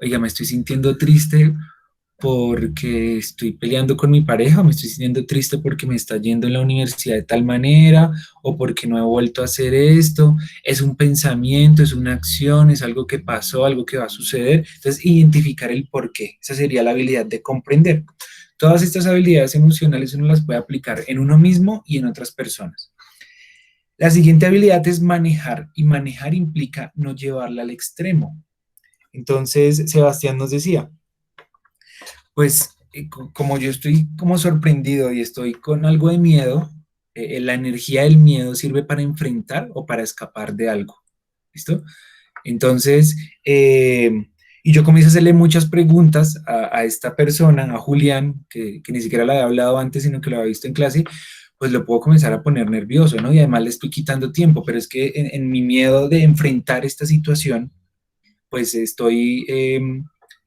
Oiga, me estoy sintiendo triste porque estoy peleando con mi pareja, o me estoy sintiendo triste porque me está yendo en la universidad de tal manera, o porque no he vuelto a hacer esto, es un pensamiento, es una acción, es algo que pasó, algo que va a suceder. Entonces, identificar el por qué, esa sería la habilidad de comprender. Todas estas habilidades emocionales uno las puede aplicar en uno mismo y en otras personas. La siguiente habilidad es manejar, y manejar implica no llevarla al extremo. Entonces, Sebastián nos decía, pues como yo estoy como sorprendido y estoy con algo de miedo, la energía del miedo sirve para enfrentar o para escapar de algo. ¿Listo? Entonces, y yo comienzo a hacerle muchas preguntas a esta persona, a Julián, que ni siquiera la había hablado antes, sino que lo había visto en clase, pues lo puedo comenzar a poner nervioso, ¿no? Y además le estoy quitando tiempo, pero es que en mi miedo de enfrentar esta situación, pues estoy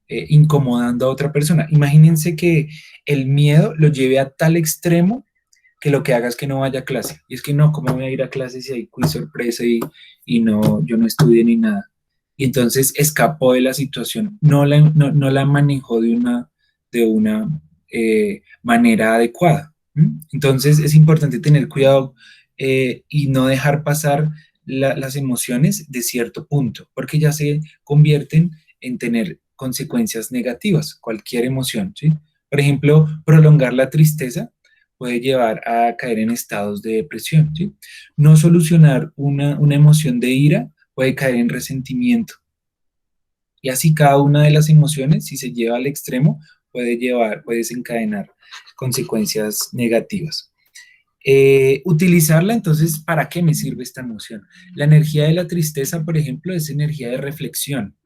incomodando a otra persona. Imagínense que el miedo lo lleve a tal extremo que lo que haga es que no vaya a clase. Y es que no, ¿cómo voy a ir a clase si hay quiz sorpresa y no, yo no estudié ni nada? Y entonces escapó de la situación, no la manejó de una manera adecuada. Entonces es importante tener cuidado y no dejar pasar las emociones de cierto punto, porque ya se convierten en tener consecuencias negativas, cualquier emoción, ¿sí? Por ejemplo, prolongar la tristeza puede llevar a caer en estados de depresión, ¿sí? No solucionar una emoción de ira puede caer en resentimiento. Y así cada una de las emociones, si se lleva al extremo, puede desencadenar consecuencias negativas. Utilizarla, entonces, ¿para qué me sirve esta emoción? La energía de la tristeza, por ejemplo, es energía de reflexión.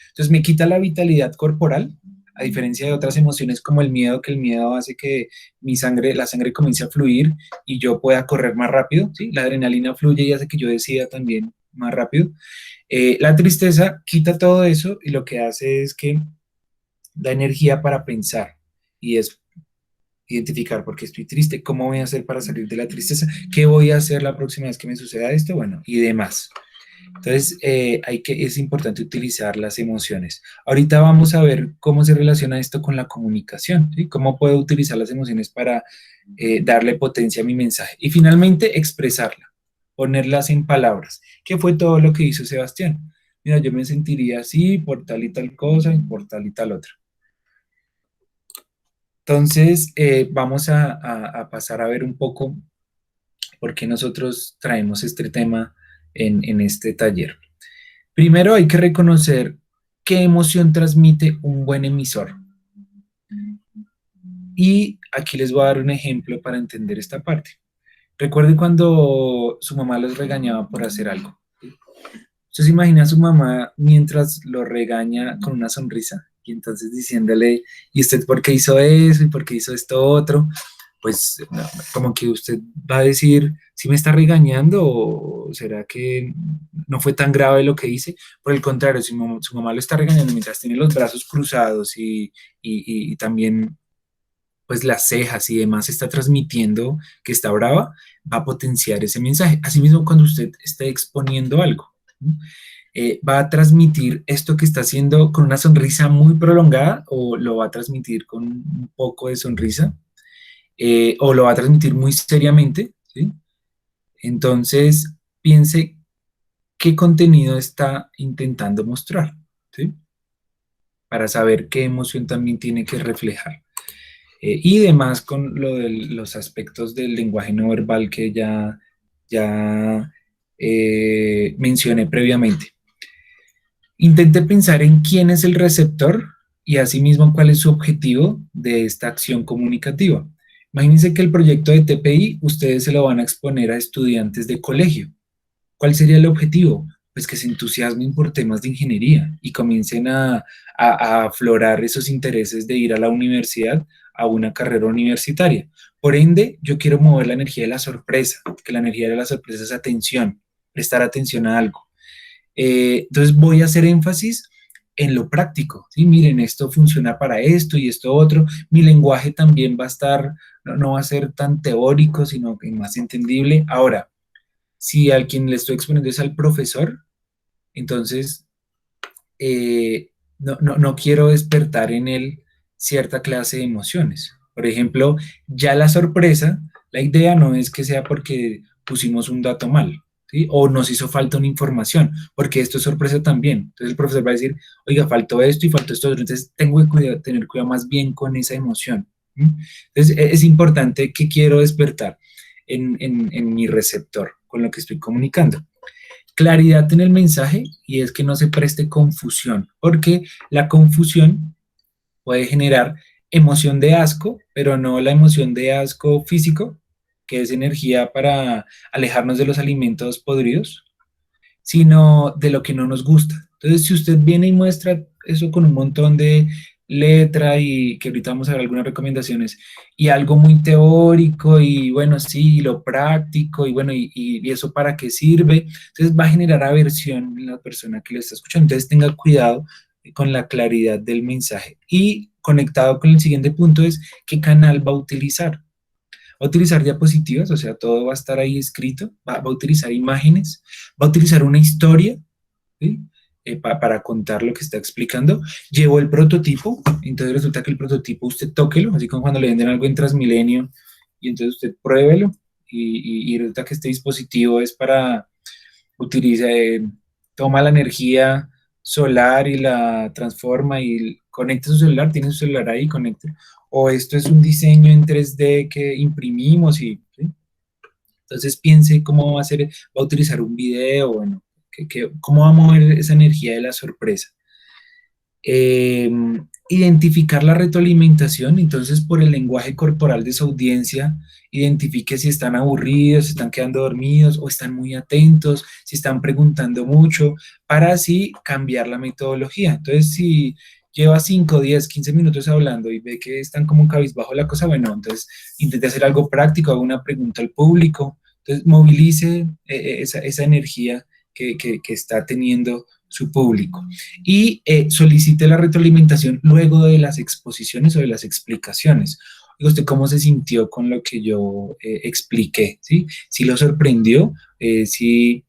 Entonces me quita la vitalidad corporal, a diferencia de otras emociones como el miedo, que el miedo hace que la sangre comience a fluir y yo pueda correr más rápido, ¿sí? La adrenalina fluye y hace que yo decida también más rápido. La tristeza quita todo eso y lo que hace es que da energía para pensar y es identificar por qué estoy triste, cómo voy a hacer para salir de la tristeza, qué voy a hacer la próxima vez que me suceda esto, bueno, y demás. Entonces, es importante utilizar las emociones. Ahorita vamos a ver cómo se relaciona esto con la comunicación, ¿sí? Cómo puedo utilizar las emociones para darle potencia a mi mensaje. Y finalmente, expresarla, ponerlas en palabras. ¿Qué fue todo lo que hizo Sebastián? Mira, yo me sentiría así por tal y tal cosa y por tal y tal otra. Entonces, vamos a pasar a ver un poco por qué nosotros traemos este tema en este taller. Primero hay que reconocer qué emoción transmite un buen emisor. Y aquí les voy a dar un ejemplo para entender esta parte. Recuerden cuando su mamá los regañaba por hacer algo. Usted se imagina a su mamá mientras lo regaña con una sonrisa y entonces diciéndole, ¿y usted por qué hizo eso? ¿Y por qué hizo esto otro? Pues no, como que usted va a decir, ¿sí me está regañando o será que no fue tan grave lo que hice? Por el contrario, si su mamá lo está regañando mientras tiene los brazos cruzados y también pues las cejas y demás está transmitiendo que está brava, va a potenciar ese mensaje. Asimismo, cuando usted esté exponiendo algo, ¿no? ¿Va a transmitir esto que está haciendo con una sonrisa muy prolongada o lo va a transmitir con un poco de sonrisa? ¿O lo va a transmitir muy seriamente? ¿Sí? Entonces, piense qué contenido está intentando mostrar, ¿sí? Para saber qué emoción también tiene que reflejar. Y demás con lo de los aspectos del lenguaje no verbal que ya mencioné previamente. Intente pensar en quién es el receptor y asimismo cuál es su objetivo de esta acción comunicativa. Imagínense que el proyecto de TPI ustedes se lo van a exponer a estudiantes de colegio. ¿Cuál sería el objetivo? Pues que se entusiasmen por temas de ingeniería y comiencen a aflorar esos intereses de ir a la universidad, a una carrera universitaria. Por ende, yo quiero mover la energía de la sorpresa, que la energía de la sorpresa es atención, prestar atención a algo. Entonces voy a hacer énfasis en lo práctico, ¿sí? Miren, esto funciona para esto y esto otro. Mi lenguaje también va a estar, no va a ser tan teórico, sino que más entendible. Ahora, si al quien le estoy exponiendo es al profesor, entonces no quiero despertar en él cierta clase de emociones. Por ejemplo, ya la sorpresa, la idea no es que sea porque pusimos un dato mal, ¿sí? O nos hizo falta una información, porque esto es sorpresa también. Entonces el profesor va a decir, oiga, faltó esto y faltó esto otro. Entonces tengo que tener cuidado más bien con esa emoción. ¿Sí? Entonces es importante que quiero despertar en mi receptor con lo que estoy comunicando. Claridad en el mensaje y es que no se preste confusión, porque la confusión puede generar emoción de asco, pero no la emoción de asco físico, que es energía para alejarnos de los alimentos podridos, sino de lo que no nos gusta. Entonces, si usted viene y muestra eso con un montón de letra y que ahorita vamos a ver algunas recomendaciones y algo muy teórico y bueno, sí, lo práctico y bueno, y eso para qué sirve, entonces va a generar aversión en la persona que lo está escuchando. Entonces tenga cuidado con la claridad del mensaje y conectado con el siguiente punto es qué canal va a utilizar. Va a utilizar diapositivas, o sea, todo va a estar ahí escrito, va a utilizar imágenes, va a utilizar una historia, ¿sí? Para contar lo que está explicando. Llevo el prototipo, entonces resulta que el prototipo usted tóquelo, así como cuando le venden algo en Transmilenio, y entonces usted pruébelo, y resulta que este dispositivo es para utilizar, toma la energía solar y la transforma y conecta su celular, tiene su celular ahí, conecta. O esto es un diseño en 3D que imprimimos y, ¿sí? Entonces piense cómo va a ser, va a utilizar un video, bueno, cómo va a mover esa energía de la sorpresa. Eh, Identificar la retroalimentación, entonces por el lenguaje corporal de su audiencia, identifique si están aburridos, si están quedando dormidos o están muy atentos, si están preguntando mucho, para así cambiar la metodología. Entonces, si lleva 5, 10, 15 minutos hablando y ve que están como cabizbajo la cosa, bueno, entonces intente hacer algo práctico, haga una pregunta al público, entonces movilice esa energía que está teniendo su público y solicite la retroalimentación luego de las exposiciones o de las explicaciones. Oiga, ¿usted cómo se sintió con lo que yo expliqué? ¿Sí? ¿Sí lo sorprendió? ¿Sí,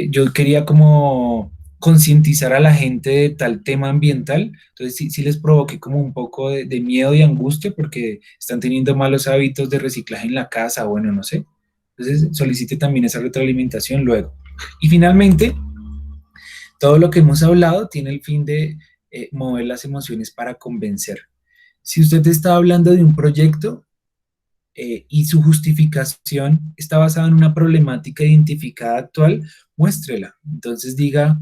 yo quería como concientizar a la gente de tal tema ambiental? Entonces sí les provoqué como un poco de miedo y angustia porque están teniendo malos hábitos de reciclaje en la casa, bueno, no sé. Entonces solicite también esa retroalimentación luego. Y finalmente, todo lo que hemos hablado tiene el fin de mover las emociones para convencer. Si usted está hablando de un proyecto y su justificación está basada en una problemática identificada actual, muéstrela. Entonces diga,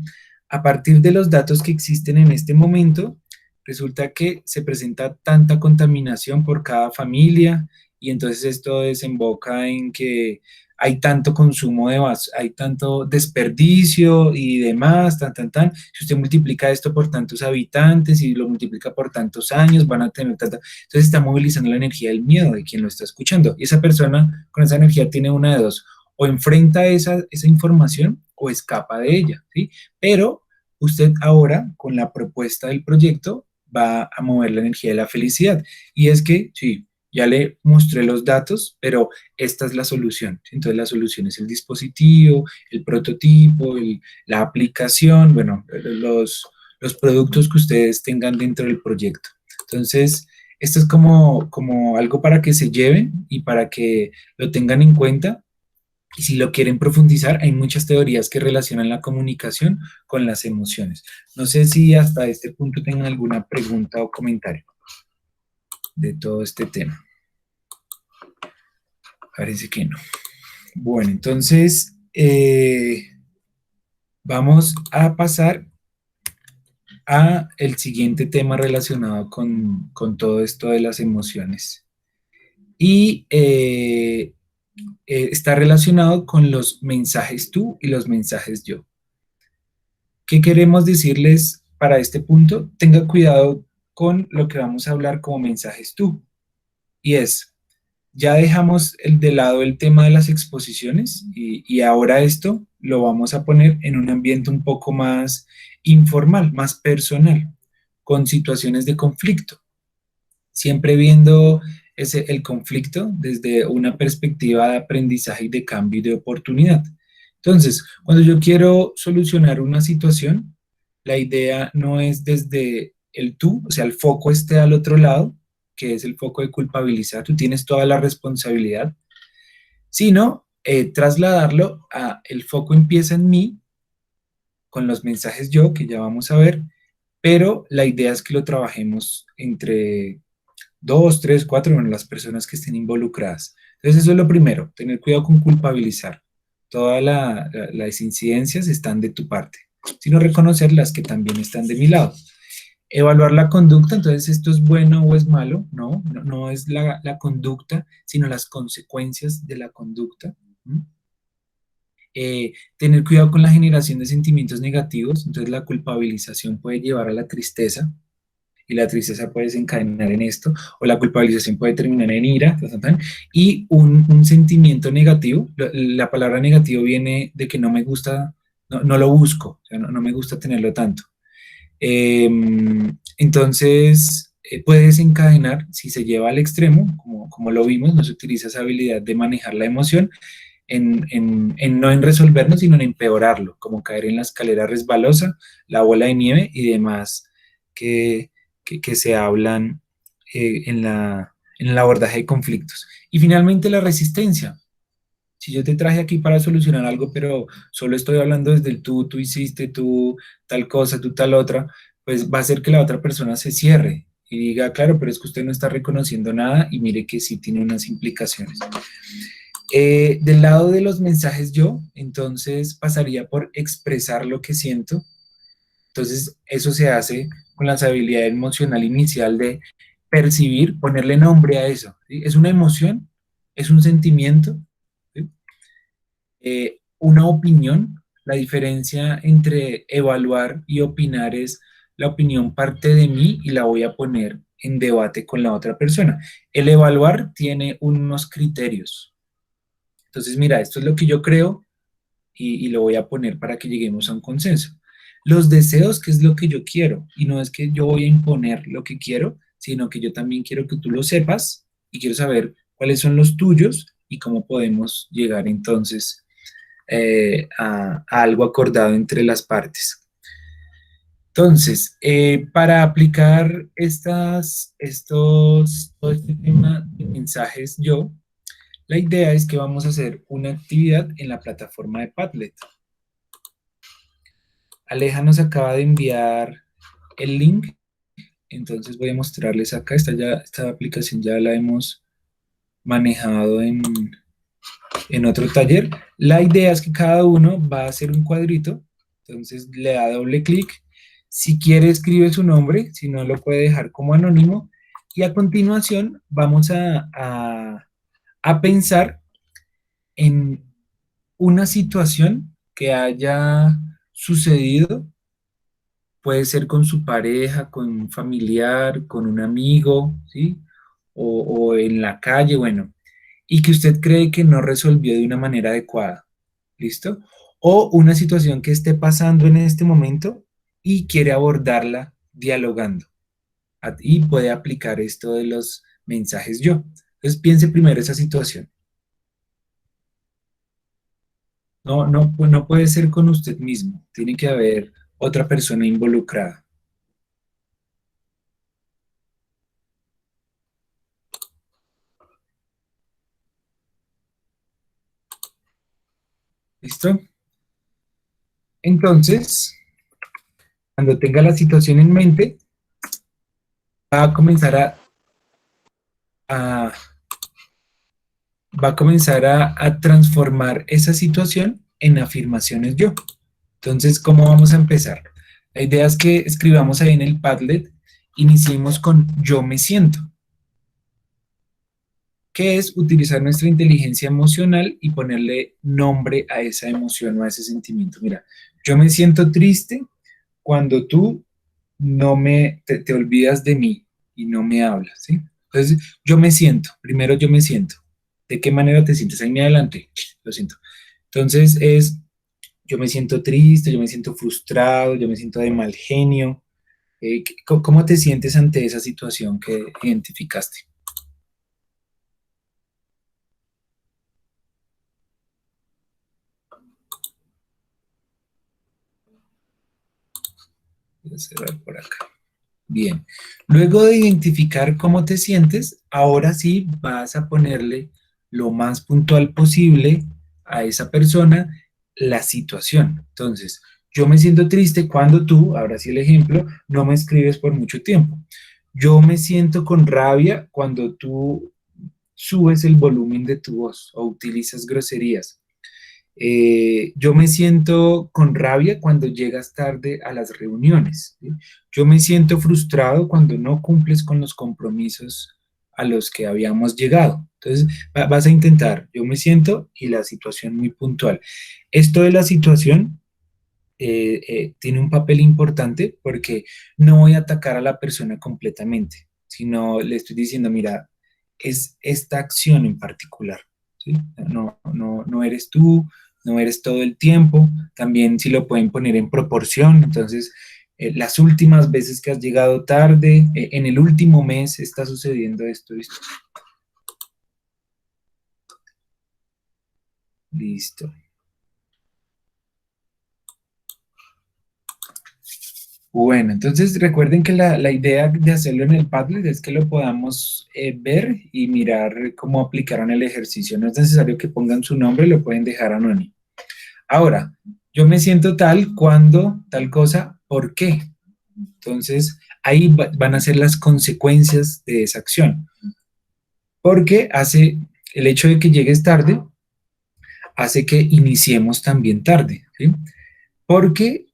a partir de los datos que existen en este momento, resulta que se presenta tanta contaminación por cada familia y entonces esto desemboca en que hay tanto consumo de vasos, hay tanto desperdicio y demás, si usted multiplica esto por tantos habitantes y lo multiplica por tantos años, van a tener tanta, entonces está movilizando la energía del miedo de quien lo está escuchando, y esa persona con esa energía tiene una de dos, o enfrenta esa información o escapa de ella, ¿sí? Pero usted ahora, con la propuesta del proyecto, va a mover la energía de la felicidad. Y es que, sí, ya le mostré los datos, pero esta es la solución. Entonces, la solución es el dispositivo, el prototipo, la aplicación, bueno, los productos que ustedes tengan dentro del proyecto. Entonces, esto es como algo para que se lleven y para que lo tengan en cuenta. Y si lo quieren profundizar, hay muchas teorías que relacionan la comunicación con las emociones. No sé si hasta este punto tengan alguna pregunta o comentario de todo este tema. Parece que no. Bueno, entonces vamos a pasar a el siguiente tema relacionado con todo esto de las emociones. Y está relacionado con los mensajes tú y los mensajes yo. ¿Qué queremos decirles para este punto? Tenga cuidado con lo que vamos a hablar como mensajes tú. Y es, ya dejamos de lado el tema de las exposiciones y ahora esto lo vamos a poner en un ambiente un poco más informal, más personal, con situaciones de conflicto. Siempre viendo el conflicto desde una perspectiva de aprendizaje y de cambio y de oportunidad. Entonces, cuando yo quiero solucionar una situación, la idea no es desde el tú, o sea, el foco esté al otro lado, que es el foco de culpabilizar, tú tienes toda la responsabilidad, sino trasladarlo a el foco empieza en mí, con los mensajes yo, que ya vamos a ver, pero la idea es que lo trabajemos entre 2, 3, 4, bueno, las personas que estén involucradas. Entonces eso es lo primero, tener cuidado con culpabilizar. Todas las incidencias están de tu parte, sino reconocer las que también están de mi lado. Evaluar la conducta, entonces esto es bueno o es malo, no es la conducta, sino las consecuencias de la conducta. Tener cuidado con la generación de sentimientos negativos, entonces la culpabilización puede llevar a la tristeza, y la tristeza puede desencadenar en esto, o la culpabilización puede terminar en ira, y un sentimiento negativo, la palabra negativo viene de que no me gusta, no lo busco, o sea, no me gusta tenerlo tanto. Entonces, puede desencadenar, si se lleva al extremo, como lo vimos, no se utiliza esa habilidad de manejar la emoción, no en resolverlo, sino en empeorarlo, como caer en la escalera resbalosa, la bola de nieve y demás que se hablan en el abordaje de conflictos. Y finalmente la resistencia. Si yo te traje aquí para solucionar algo, pero solo estoy hablando desde el tú hiciste, tú tal cosa, tú tal otra, pues va a hacer que la otra persona se cierre y diga, claro, pero es que usted no está reconociendo nada y mire que sí tiene unas implicaciones. Del lado de los mensajes yo, entonces pasaría por expresar lo que siento. Entonces eso se hace con la habilidad emocional inicial de percibir, ponerle nombre a eso. ¿Sí? Es una emoción, es un sentimiento, ¿sí? Una opinión. La diferencia entre evaluar y opinar es la opinión parte de mí y la voy a poner en debate con la otra persona. El evaluar tiene unos criterios. Entonces, mira, esto es lo que yo creo y lo voy a poner para que lleguemos a un consenso. Los deseos, ¿qué es lo que yo quiero? Y no es que yo voy a imponer lo que quiero, sino que yo también quiero que tú lo sepas y quiero saber cuáles son los tuyos y cómo podemos llegar entonces a algo acordado entre las partes. Entonces, para aplicar todo este tema de mensajes yo, la idea es que vamos a hacer una actividad en la plataforma de Padlet. Aleja nos acaba de enviar el link, entonces voy a mostrarles acá, esta aplicación ya la hemos manejado en otro taller. La idea es que cada uno va a hacer un cuadrito, entonces le da doble clic, si quiere escribe su nombre, si no lo puede dejar como anónimo, y a continuación vamos a pensar en una situación que haya sucedido, puede ser con su pareja, con un familiar, con un amigo, ¿sí? O en la calle, bueno, y que usted cree que no resolvió de una manera adecuada, ¿listo? O una situación que esté pasando en este momento y quiere abordarla dialogando. Y puede aplicar esto de los mensajes yo. Entonces piense primero esa situación. No puede ser con usted mismo, tiene que haber otra persona involucrada. ¿Listo? Entonces, cuando tenga la situación en mente, va a comenzar a- va a comenzar a transformar esa situación en afirmaciones yo. Entonces, ¿cómo vamos a empezar? La idea es que escribamos ahí en el Padlet, iniciemos con yo me siento, que es utilizar nuestra inteligencia emocional y ponerle nombre a esa emoción o a ese sentimiento. Mira, yo me siento triste cuando tú te olvidas de mí y no me hablas, ¿sí? Entonces, yo me siento, primero yo me siento. ¿De qué manera te sientes? Ahí me adelante, lo siento. Entonces yo me siento triste, yo me siento frustrado, yo me siento de mal genio. ¿Cómo te sientes ante esa situación que identificaste? Voy a cerrar por acá. Bien. Luego de identificar cómo te sientes, ahora sí vas a ponerle lo más puntual posible a esa persona la situación. Entonces, yo me siento triste cuando tú, ahora sí el ejemplo, no me escribes por mucho tiempo. Yo me siento con rabia cuando tú subes el volumen de tu voz o utilizas groserías. Yo me siento con rabia cuando llegas tarde a las reuniones, ¿sí? Yo me siento frustrado cuando no cumples con los compromisos a los que habíamos llegado. Entonces, vas a intentar, yo me siento y la situación muy puntual. Esto de la situación tiene un papel importante porque no voy a atacar a la persona completamente, sino le estoy diciendo, mira, es esta acción en particular, ¿sí? No eres tú, no eres todo el tiempo, también si lo pueden poner en proporción, entonces las últimas veces que has llegado tarde, en el último mes está sucediendo esto, ¿listo? Listo. Bueno, entonces recuerden que la idea de hacerlo en el Padlet es que lo podamos ver y mirar cómo aplicaron el ejercicio. No es necesario que pongan su nombre, lo pueden dejar anónimo. Ahora, yo me siento tal cuando tal cosa, ¿por qué? Entonces, ahí van a ser las consecuencias de esa acción. Porque hace el hecho de que llegues tarde, hace que iniciemos también tarde, ¿sí? Porque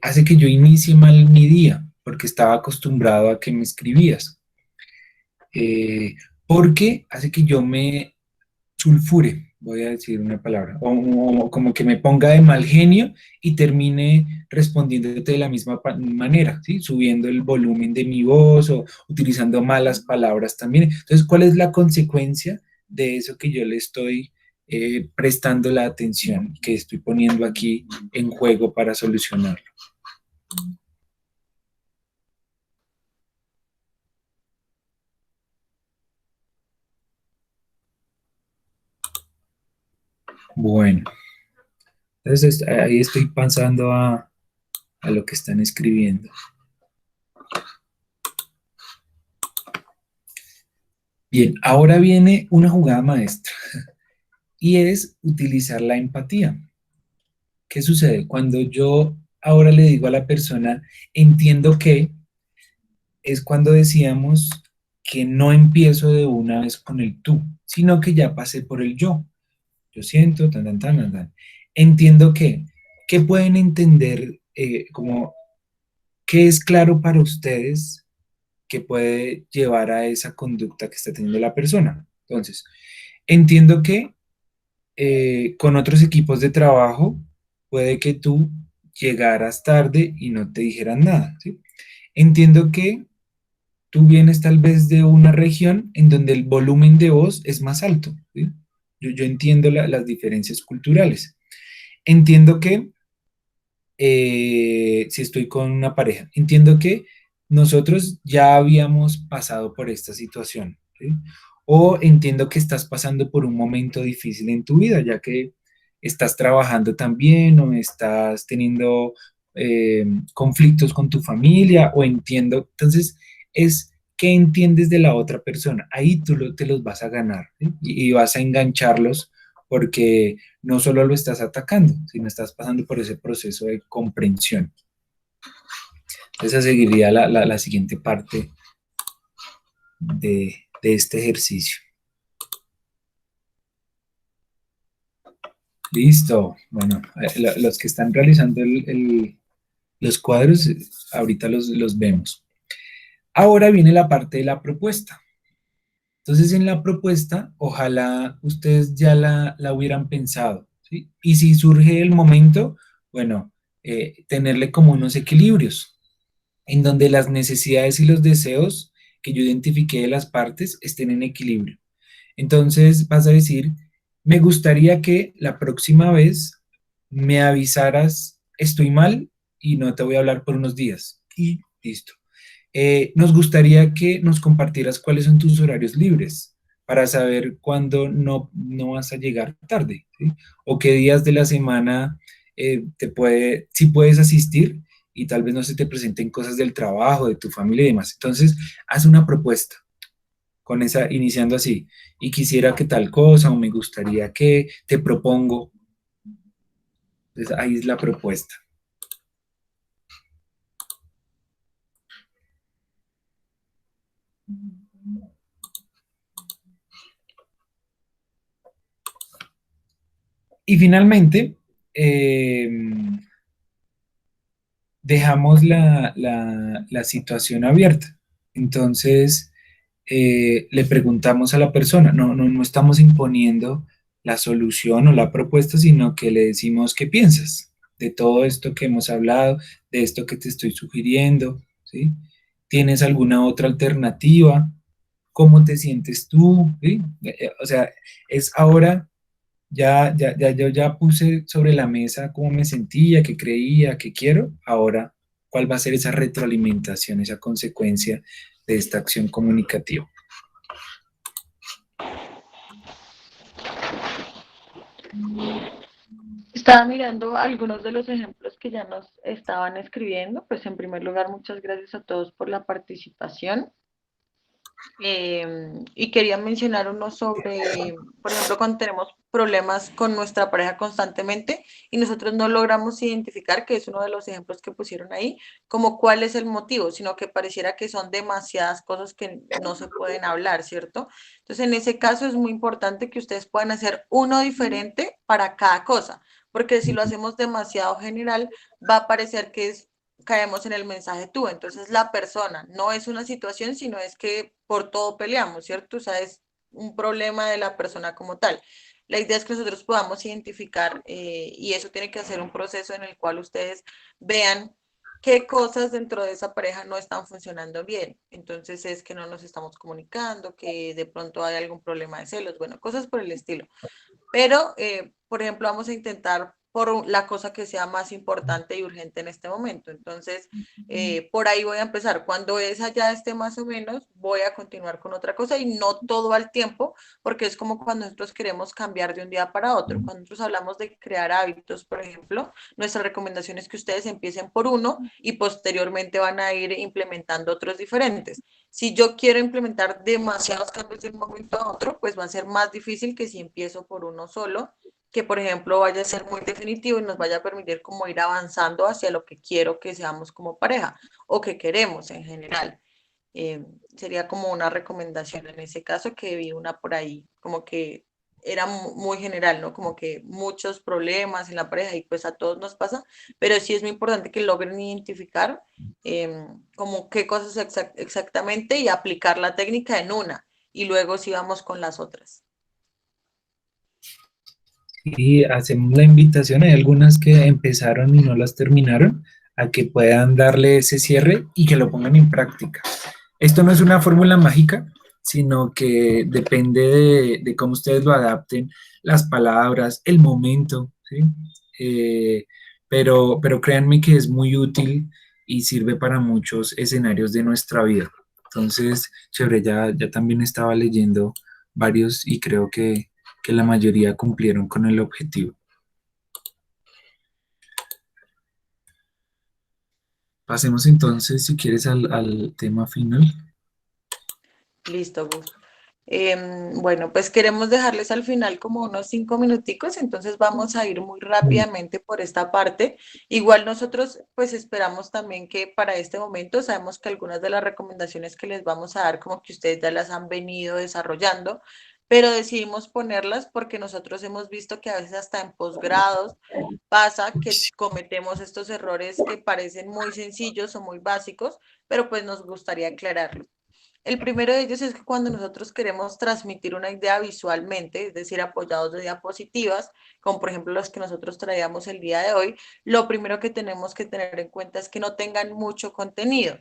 hace que yo inicie mal mi día, porque estaba acostumbrado a que me escribías. Porque hace que yo me sulfure, voy a decir una palabra, o como que me ponga de mal genio y termine respondiéndote de la misma manera, ¿sí? Subiendo el volumen de mi voz o utilizando malas palabras también. Entonces, ¿cuál es la consecuencia de eso que yo le estoy prestando la atención, que estoy poniendo aquí en juego para solucionarlo? Bueno, entonces ahí estoy pasando a lo que están escribiendo. Bien, ahora viene una jugada maestra y es utilizar la empatía. ¿Qué sucede? Cuando yo ahora le digo a la persona, entiendo que, es cuando decíamos que no empiezo de una vez con el tú, sino que ya pasé por el yo. Yo siento, tan, tan, tan, tan, tan. Entiendo que, ¿qué pueden entender como qué es claro para ustedes que puede llevar a esa conducta que está teniendo la persona? Entonces, entiendo que con otros equipos de trabajo, puede que tú llegaras tarde y no te dijeran nada, ¿sí? Entiendo que tú vienes tal vez de una región en donde el volumen de voz es más alto, ¿sí? Yo entiendo las diferencias culturales. Entiendo que si estoy con una pareja. Entiendo que nosotros ya habíamos pasado por esta situación, ¿sí? O entiendo que estás pasando por un momento difícil en tu vida, ya que estás trabajando también o estás teniendo conflictos con tu familia o entiendo. Entonces, es qué entiendes de la otra persona. Ahí te los vas a ganar, ¿sí? Y vas a engancharlos porque no solo lo estás atacando, sino estás pasando por ese proceso de comprensión. Esa seguiría la siguiente parte de este ejercicio. Listo. Bueno, los que están realizando los cuadros, ahorita los vemos. Ahora viene la parte de la propuesta. Entonces, en la propuesta, ojalá ustedes ya la hubieran pensado, ¿sí? Y si surge el momento, bueno, tenerle como unos equilibrios, en donde las necesidades y los deseos que yo identifiqué de las partes estén en equilibrio. Entonces vas a decir, me gustaría que la próxima vez me avisaras, estoy mal y no te voy a hablar por unos días. Y listo. Nos gustaría que nos compartieras cuáles son tus horarios libres para saber cuándo no vas a llegar tarde, ¿sí? O qué días de la semana si puedes asistir y tal vez no se te presenten cosas del trabajo, de tu familia y demás. Entonces, haz una propuesta con esa, iniciando así, y quisiera que tal cosa, o me gustaría que, te propongo. Entonces, ahí es la propuesta. Y finalmente, dejamos la situación abierta. Entonces, le preguntamos a la persona, no estamos imponiendo la solución o la propuesta, sino que le decimos qué piensas de todo esto que hemos hablado, de esto que te estoy sugiriendo, ¿sí? ¿Tienes alguna otra alternativa? ¿Cómo te sientes tú? ¿Sí? O sea, es ahora yo ya puse sobre la mesa cómo me sentía, qué creía, qué quiero. Ahora, ¿cuál va a ser esa retroalimentación, esa consecuencia de esta acción comunicativa? Estaba mirando algunos de los ejemplos que ya nos estaban escribiendo. Pues en primer lugar, muchas gracias a todos por la participación. Y quería mencionar uno sobre, por ejemplo, cuando tenemos problemas con nuestra pareja constantemente y nosotros no logramos identificar, que es uno de los ejemplos que pusieron ahí, como cuál es el motivo, sino que pareciera que son demasiadas cosas que no se pueden hablar, ¿cierto? Entonces, en ese caso es muy importante que ustedes puedan hacer uno diferente para cada cosa, porque si lo hacemos demasiado general, va a parecer que es caemos en el mensaje tú. Entonces la persona no es una situación, sino es que por todo peleamos, ¿cierto? O sea, es un problema de la persona como tal. La idea es que nosotros podamos identificar y eso tiene que ser un proceso en el cual ustedes vean qué cosas dentro de esa pareja no están funcionando bien. Entonces es que no nos estamos comunicando, que de pronto hay algún problema de celos, bueno, cosas por el estilo. Pero, por ejemplo, vamos a intentar por la cosa que sea más importante y urgente en este momento. Entonces, por ahí voy a empezar. Cuando esa ya esté más o menos, voy a continuar con otra cosa y no todo al tiempo, porque es como cuando nosotros queremos cambiar de un día para otro. Cuando nosotros hablamos de crear hábitos, por ejemplo, nuestra recomendación es que ustedes empiecen por uno y posteriormente van a ir implementando otros diferentes. Si yo quiero implementar demasiados cambios de un momento a otro, pues va a ser más difícil que si empiezo por uno solo, que por ejemplo vaya a ser muy definitivo y nos vaya a permitir como ir avanzando hacia lo que quiero que seamos como pareja o que queremos en general. Sería como una recomendación en ese caso, que vi una por ahí, como que era muy general, ¿no? Como que muchos problemas en la pareja y pues a todos nos pasa, pero sí es muy importante que logren identificar como qué cosas exactamente y aplicar la técnica en una y luego sí vamos con las otras. y hacemos la invitación, hay algunas que empezaron y no las terminaron, a que puedan darle ese cierre y que lo pongan en práctica. Esto no es una fórmula mágica, sino que depende de cómo ustedes lo adapten, las palabras, el momento, ¿sí? Eh, pero créanme que es muy útil y sirve para muchos escenarios de nuestra vida. Entonces, chévere, ya también estaba leyendo varios y creo que la mayoría cumplieron con el objetivo. Pasemos entonces, si quieres, al tema final. Listo, Gus. Bueno, pues queremos dejarles al final como unos 5 minuticos, entonces vamos a ir muy rápidamente por esta parte. Igual nosotros pues esperamos también que para este momento sabemos que algunas de las recomendaciones que les vamos a dar como que ustedes ya las han venido desarrollando, pero decidimos ponerlas porque nosotros hemos visto que a veces hasta en posgrados pasa que cometemos estos errores que parecen muy sencillos o muy básicos, pero pues nos gustaría aclararlos. El primero de ellos es que cuando nosotros queremos transmitir una idea visualmente, es decir, apoyados de diapositivas, como por ejemplo las que nosotros traíamos el día de hoy, lo primero que tenemos que tener en cuenta es que no tengan mucho contenido.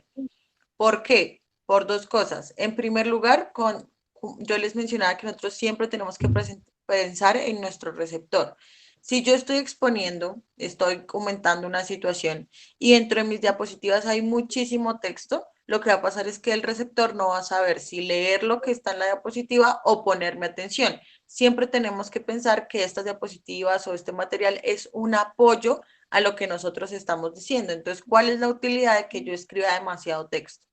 ¿Por qué? Por dos cosas. En primer lugar, yo les mencionaba que nosotros siempre tenemos que pensar en nuestro receptor. Si yo estoy exponiendo, estoy comentando una situación y dentro de mis diapositivas hay muchísimo texto, lo que va a pasar es que el receptor no va a saber si leer lo que está en la diapositiva o ponerme atención. Siempre tenemos que pensar que estas diapositivas o este material es un apoyo a lo que nosotros estamos diciendo. Entonces, ¿cuál es la utilidad de que yo escriba demasiado texto?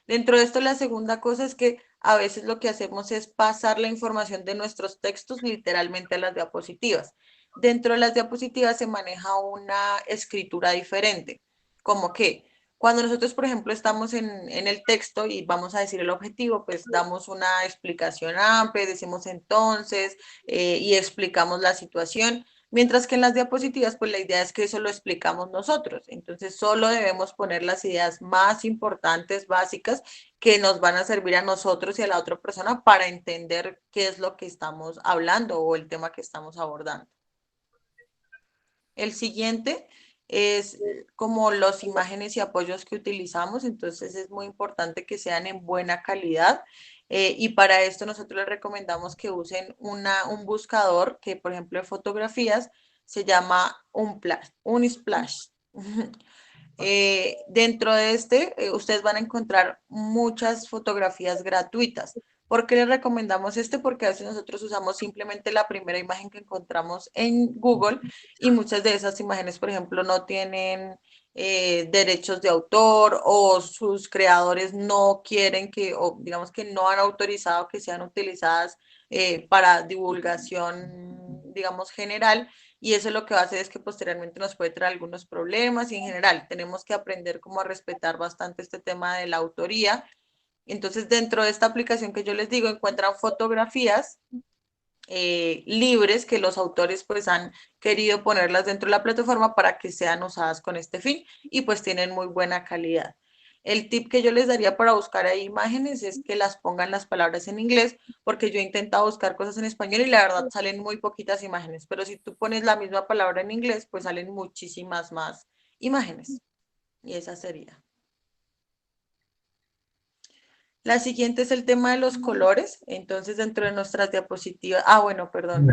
Dentro de esto, la segunda cosa es que a veces lo que hacemos es pasar la información de nuestros textos literalmente a las diapositivas. Dentro de las diapositivas se maneja una escritura diferente, como que cuando nosotros, por ejemplo, estamos en el texto y vamos a decir el objetivo, pues damos una explicación amplia, decimos entonces y explicamos la situación. Mientras que en las diapositivas, pues la idea es que eso lo explicamos nosotros. Entonces, solo debemos poner las ideas más importantes, básicas, que nos van a servir a nosotros y a la otra persona para entender qué es lo que estamos hablando o el tema que estamos abordando. El siguiente es como las imágenes y apoyos que utilizamos, entonces es muy importante que sean en buena calidad y para esto nosotros les recomendamos que usen un buscador que, por ejemplo, de fotografías se llama Unisplash. Dentro de ustedes van a encontrar muchas fotografías gratuitas. ¿Por qué les recomendamos este? Porque a veces nosotros usamos simplemente la primera imagen que encontramos en Google y muchas de esas imágenes, por ejemplo, no tienen derechos de autor o sus creadores no quieren que, o digamos que no han autorizado que sean utilizadas para divulgación, digamos, general. Y eso lo que va a hacer es que posteriormente nos puede traer algunos problemas y en general tenemos que aprender cómo a respetar bastante este tema de la autoría. Entonces, dentro de esta aplicación que yo les digo, encuentran fotografías libres que los autores pues han querido ponerlas dentro de la plataforma para que sean usadas con este fin y pues tienen muy buena calidad. El tip que yo les daría para buscar ahí imágenes es que las pongan las palabras en inglés, porque yo he intentado buscar cosas en español y la verdad salen muy poquitas imágenes, pero si tú pones la misma palabra en inglés, pues salen muchísimas más imágenes. Y esa sería. La siguiente es el tema de los colores. Entonces, dentro de nuestras diapositivas, bueno, perdón,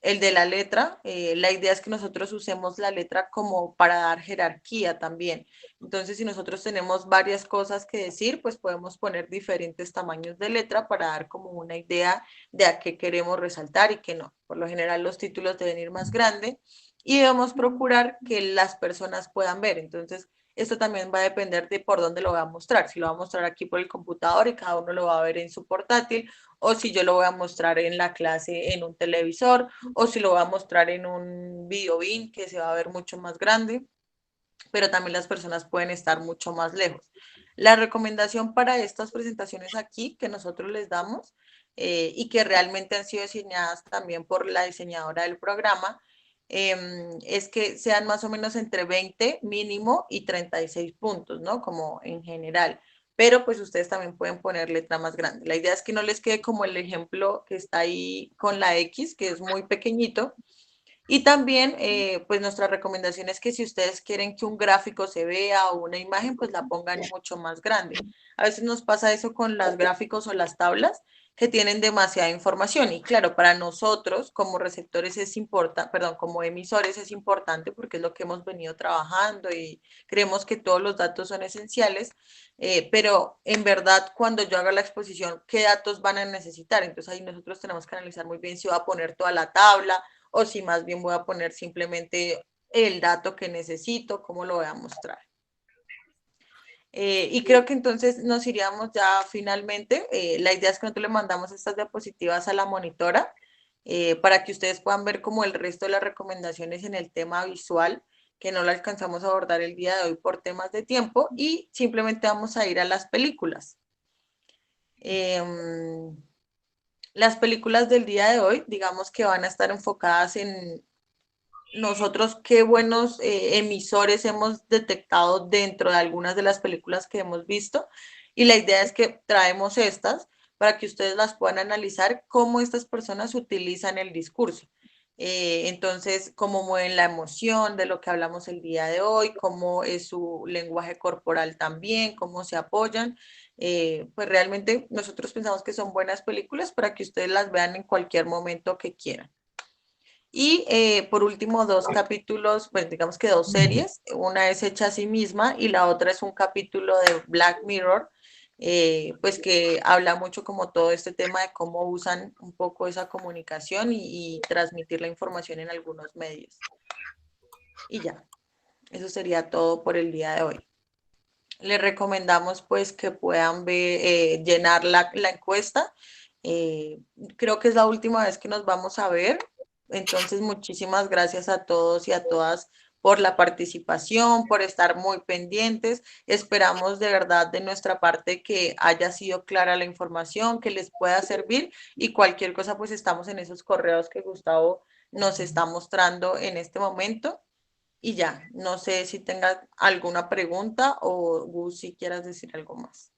el de la letra, la idea es que nosotros usemos la letra como para dar jerarquía también. Entonces, si nosotros tenemos varias cosas que decir, pues podemos poner diferentes tamaños de letra para dar como una idea de a qué queremos resaltar y qué no. Por lo general, los títulos deben ir más grandes y debemos procurar que las personas puedan ver. Entonces, esto también va a depender de por dónde lo voy a mostrar. Si lo voy a mostrar aquí por el computador y cada uno lo va a ver en su portátil, o si yo lo voy a mostrar en la clase en un televisor, o si lo voy a mostrar en un video bin que se va a ver mucho más grande, pero también las personas pueden estar mucho más lejos. La recomendación para estas presentaciones aquí que nosotros les damos y que realmente han sido diseñadas también por la diseñadora del programa, es que sean más o menos entre 20 mínimo y 36 puntos, ¿no? Como en general. pero pues ustedes también pueden poner letra más grande. La idea es que no les quede como el ejemplo que está ahí con la X, que es muy pequeñito. Y también, pues nuestra recomendación es que si ustedes quieren que un gráfico se vea o una imagen, pues la pongan mucho más grande. A veces nos pasa eso con los gráficos o las tablas, que tienen demasiada información. Y claro, para nosotros como receptores es importante, perdón, como emisores es importante porque es lo que hemos venido trabajando y creemos que todos los datos son esenciales, pero en verdad cuando yo haga la exposición, ¿qué datos van a necesitar? Entonces ahí nosotros tenemos que analizar muy bien si va a poner toda la tabla o si más bien voy a poner simplemente el dato que necesito, cómo lo voy a mostrar. Y creo que entonces nos iríamos ya finalmente. La idea es que nosotros le mandamos estas diapositivas a la monitora para que ustedes puedan ver como el resto de las recomendaciones en el tema visual, que no lo alcanzamos a abordar el día de hoy por temas de tiempo, y simplemente vamos a ir a las películas. Las películas del día de hoy, digamos que van a estar enfocadas en nosotros qué buenos emisores hemos detectado dentro de algunas de las películas que hemos visto. Y la idea es que traemos estas para que ustedes las puedan analizar cómo estas personas utilizan el discurso. Entonces, cómo mueven la emoción de lo que hablamos el día de hoy, cómo es su lenguaje corporal también, cómo se apoyan. Pues realmente nosotros pensamos que son buenas películas para que ustedes las vean en cualquier momento que quieran. Y por último, dos capítulos, pues digamos que dos series. Una es hecha a sí misma y la otra es un capítulo de Black Mirror, pues que habla mucho como todo este tema de cómo usan un poco esa comunicación y transmitir la información en algunos medios. Y ya, eso sería todo por el día de hoy. Les recomendamos pues que puedan ver, llenar la encuesta. Creo que es la última vez que nos vamos a ver. Entonces, muchísimas gracias a todos y a todas por la participación, por estar muy pendientes. Esperamos de verdad de nuestra parte que haya sido clara la información, que les pueda servir y cualquier cosa, pues estamos en esos correos que Gustavo nos está mostrando en este momento. Y ya, no sé si tengas alguna pregunta o Gus, si quieras decir algo más.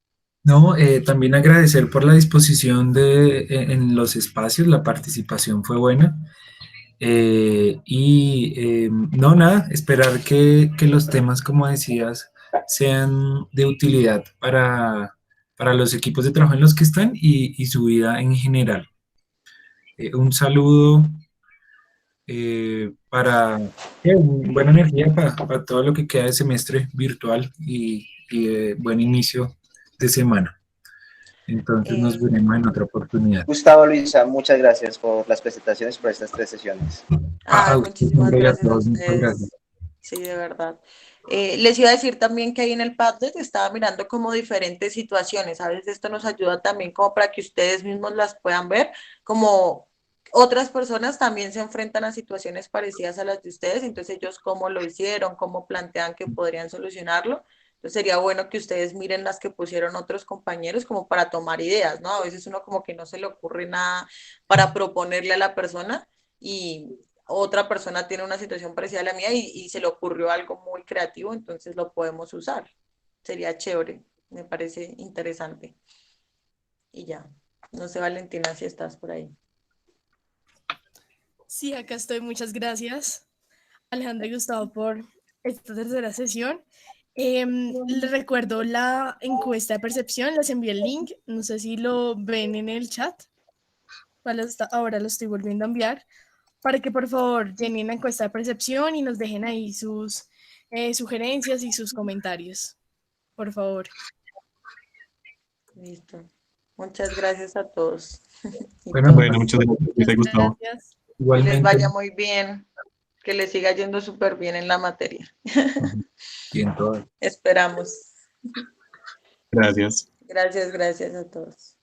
No, también agradecer por la disposición en los espacios, la participación fue buena. No, nada, esperar que los temas, como decías, sean de utilidad para los equipos de trabajo en los que están y su vida en general. Un saludo para buena energía para todo lo que queda de semestre virtual y buen inicio de semana. Entonces nos Eh, veremos en otra oportunidad. Gustavo, Luisa, muchas gracias por las presentaciones, por estas 3 sesiones. A Ay, usted, muchísimas hombre, y a gracias a todos, muchas gracias. ustedes. Sí, de verdad. Les iba a decir también que ahí en el Padlet estaba mirando como diferentes situaciones. A veces esto nos ayuda también como para que ustedes mismos las puedan ver, como otras personas también se enfrentan a situaciones parecidas a las de ustedes, entonces ellos cómo lo hicieron, cómo plantean que podrían solucionarlo. Entonces sería bueno que ustedes miren las que pusieron otros compañeros como para tomar ideas, ¿no? A veces uno como que no se le ocurre nada para proponerle a la persona y otra persona tiene una situación parecida a la mía y se le ocurrió algo muy creativo, entonces lo podemos usar. Sería chévere, me parece interesante. Y ya, no sé, Valentina, si estás por ahí. Sí, acá estoy. Muchas gracias, Alejandra y Gustavo, por esta tercera sesión. Les recuerdo la encuesta de percepción, les envié el link, no sé si lo ven en el chat, ahora lo estoy volviendo a enviar, para que por favor llenen la encuesta de percepción y nos dejen ahí sus sugerencias y sus comentarios, por favor. Listo. Muchas gracias a todos. Bueno, Bueno, muchas gracias, Gustavo. Gracias. Que les igualmente. vaya muy bien, que les siga yendo súper bien en la materia. Y en todo. Esperamos. Gracias. Gracias, gracias a todos.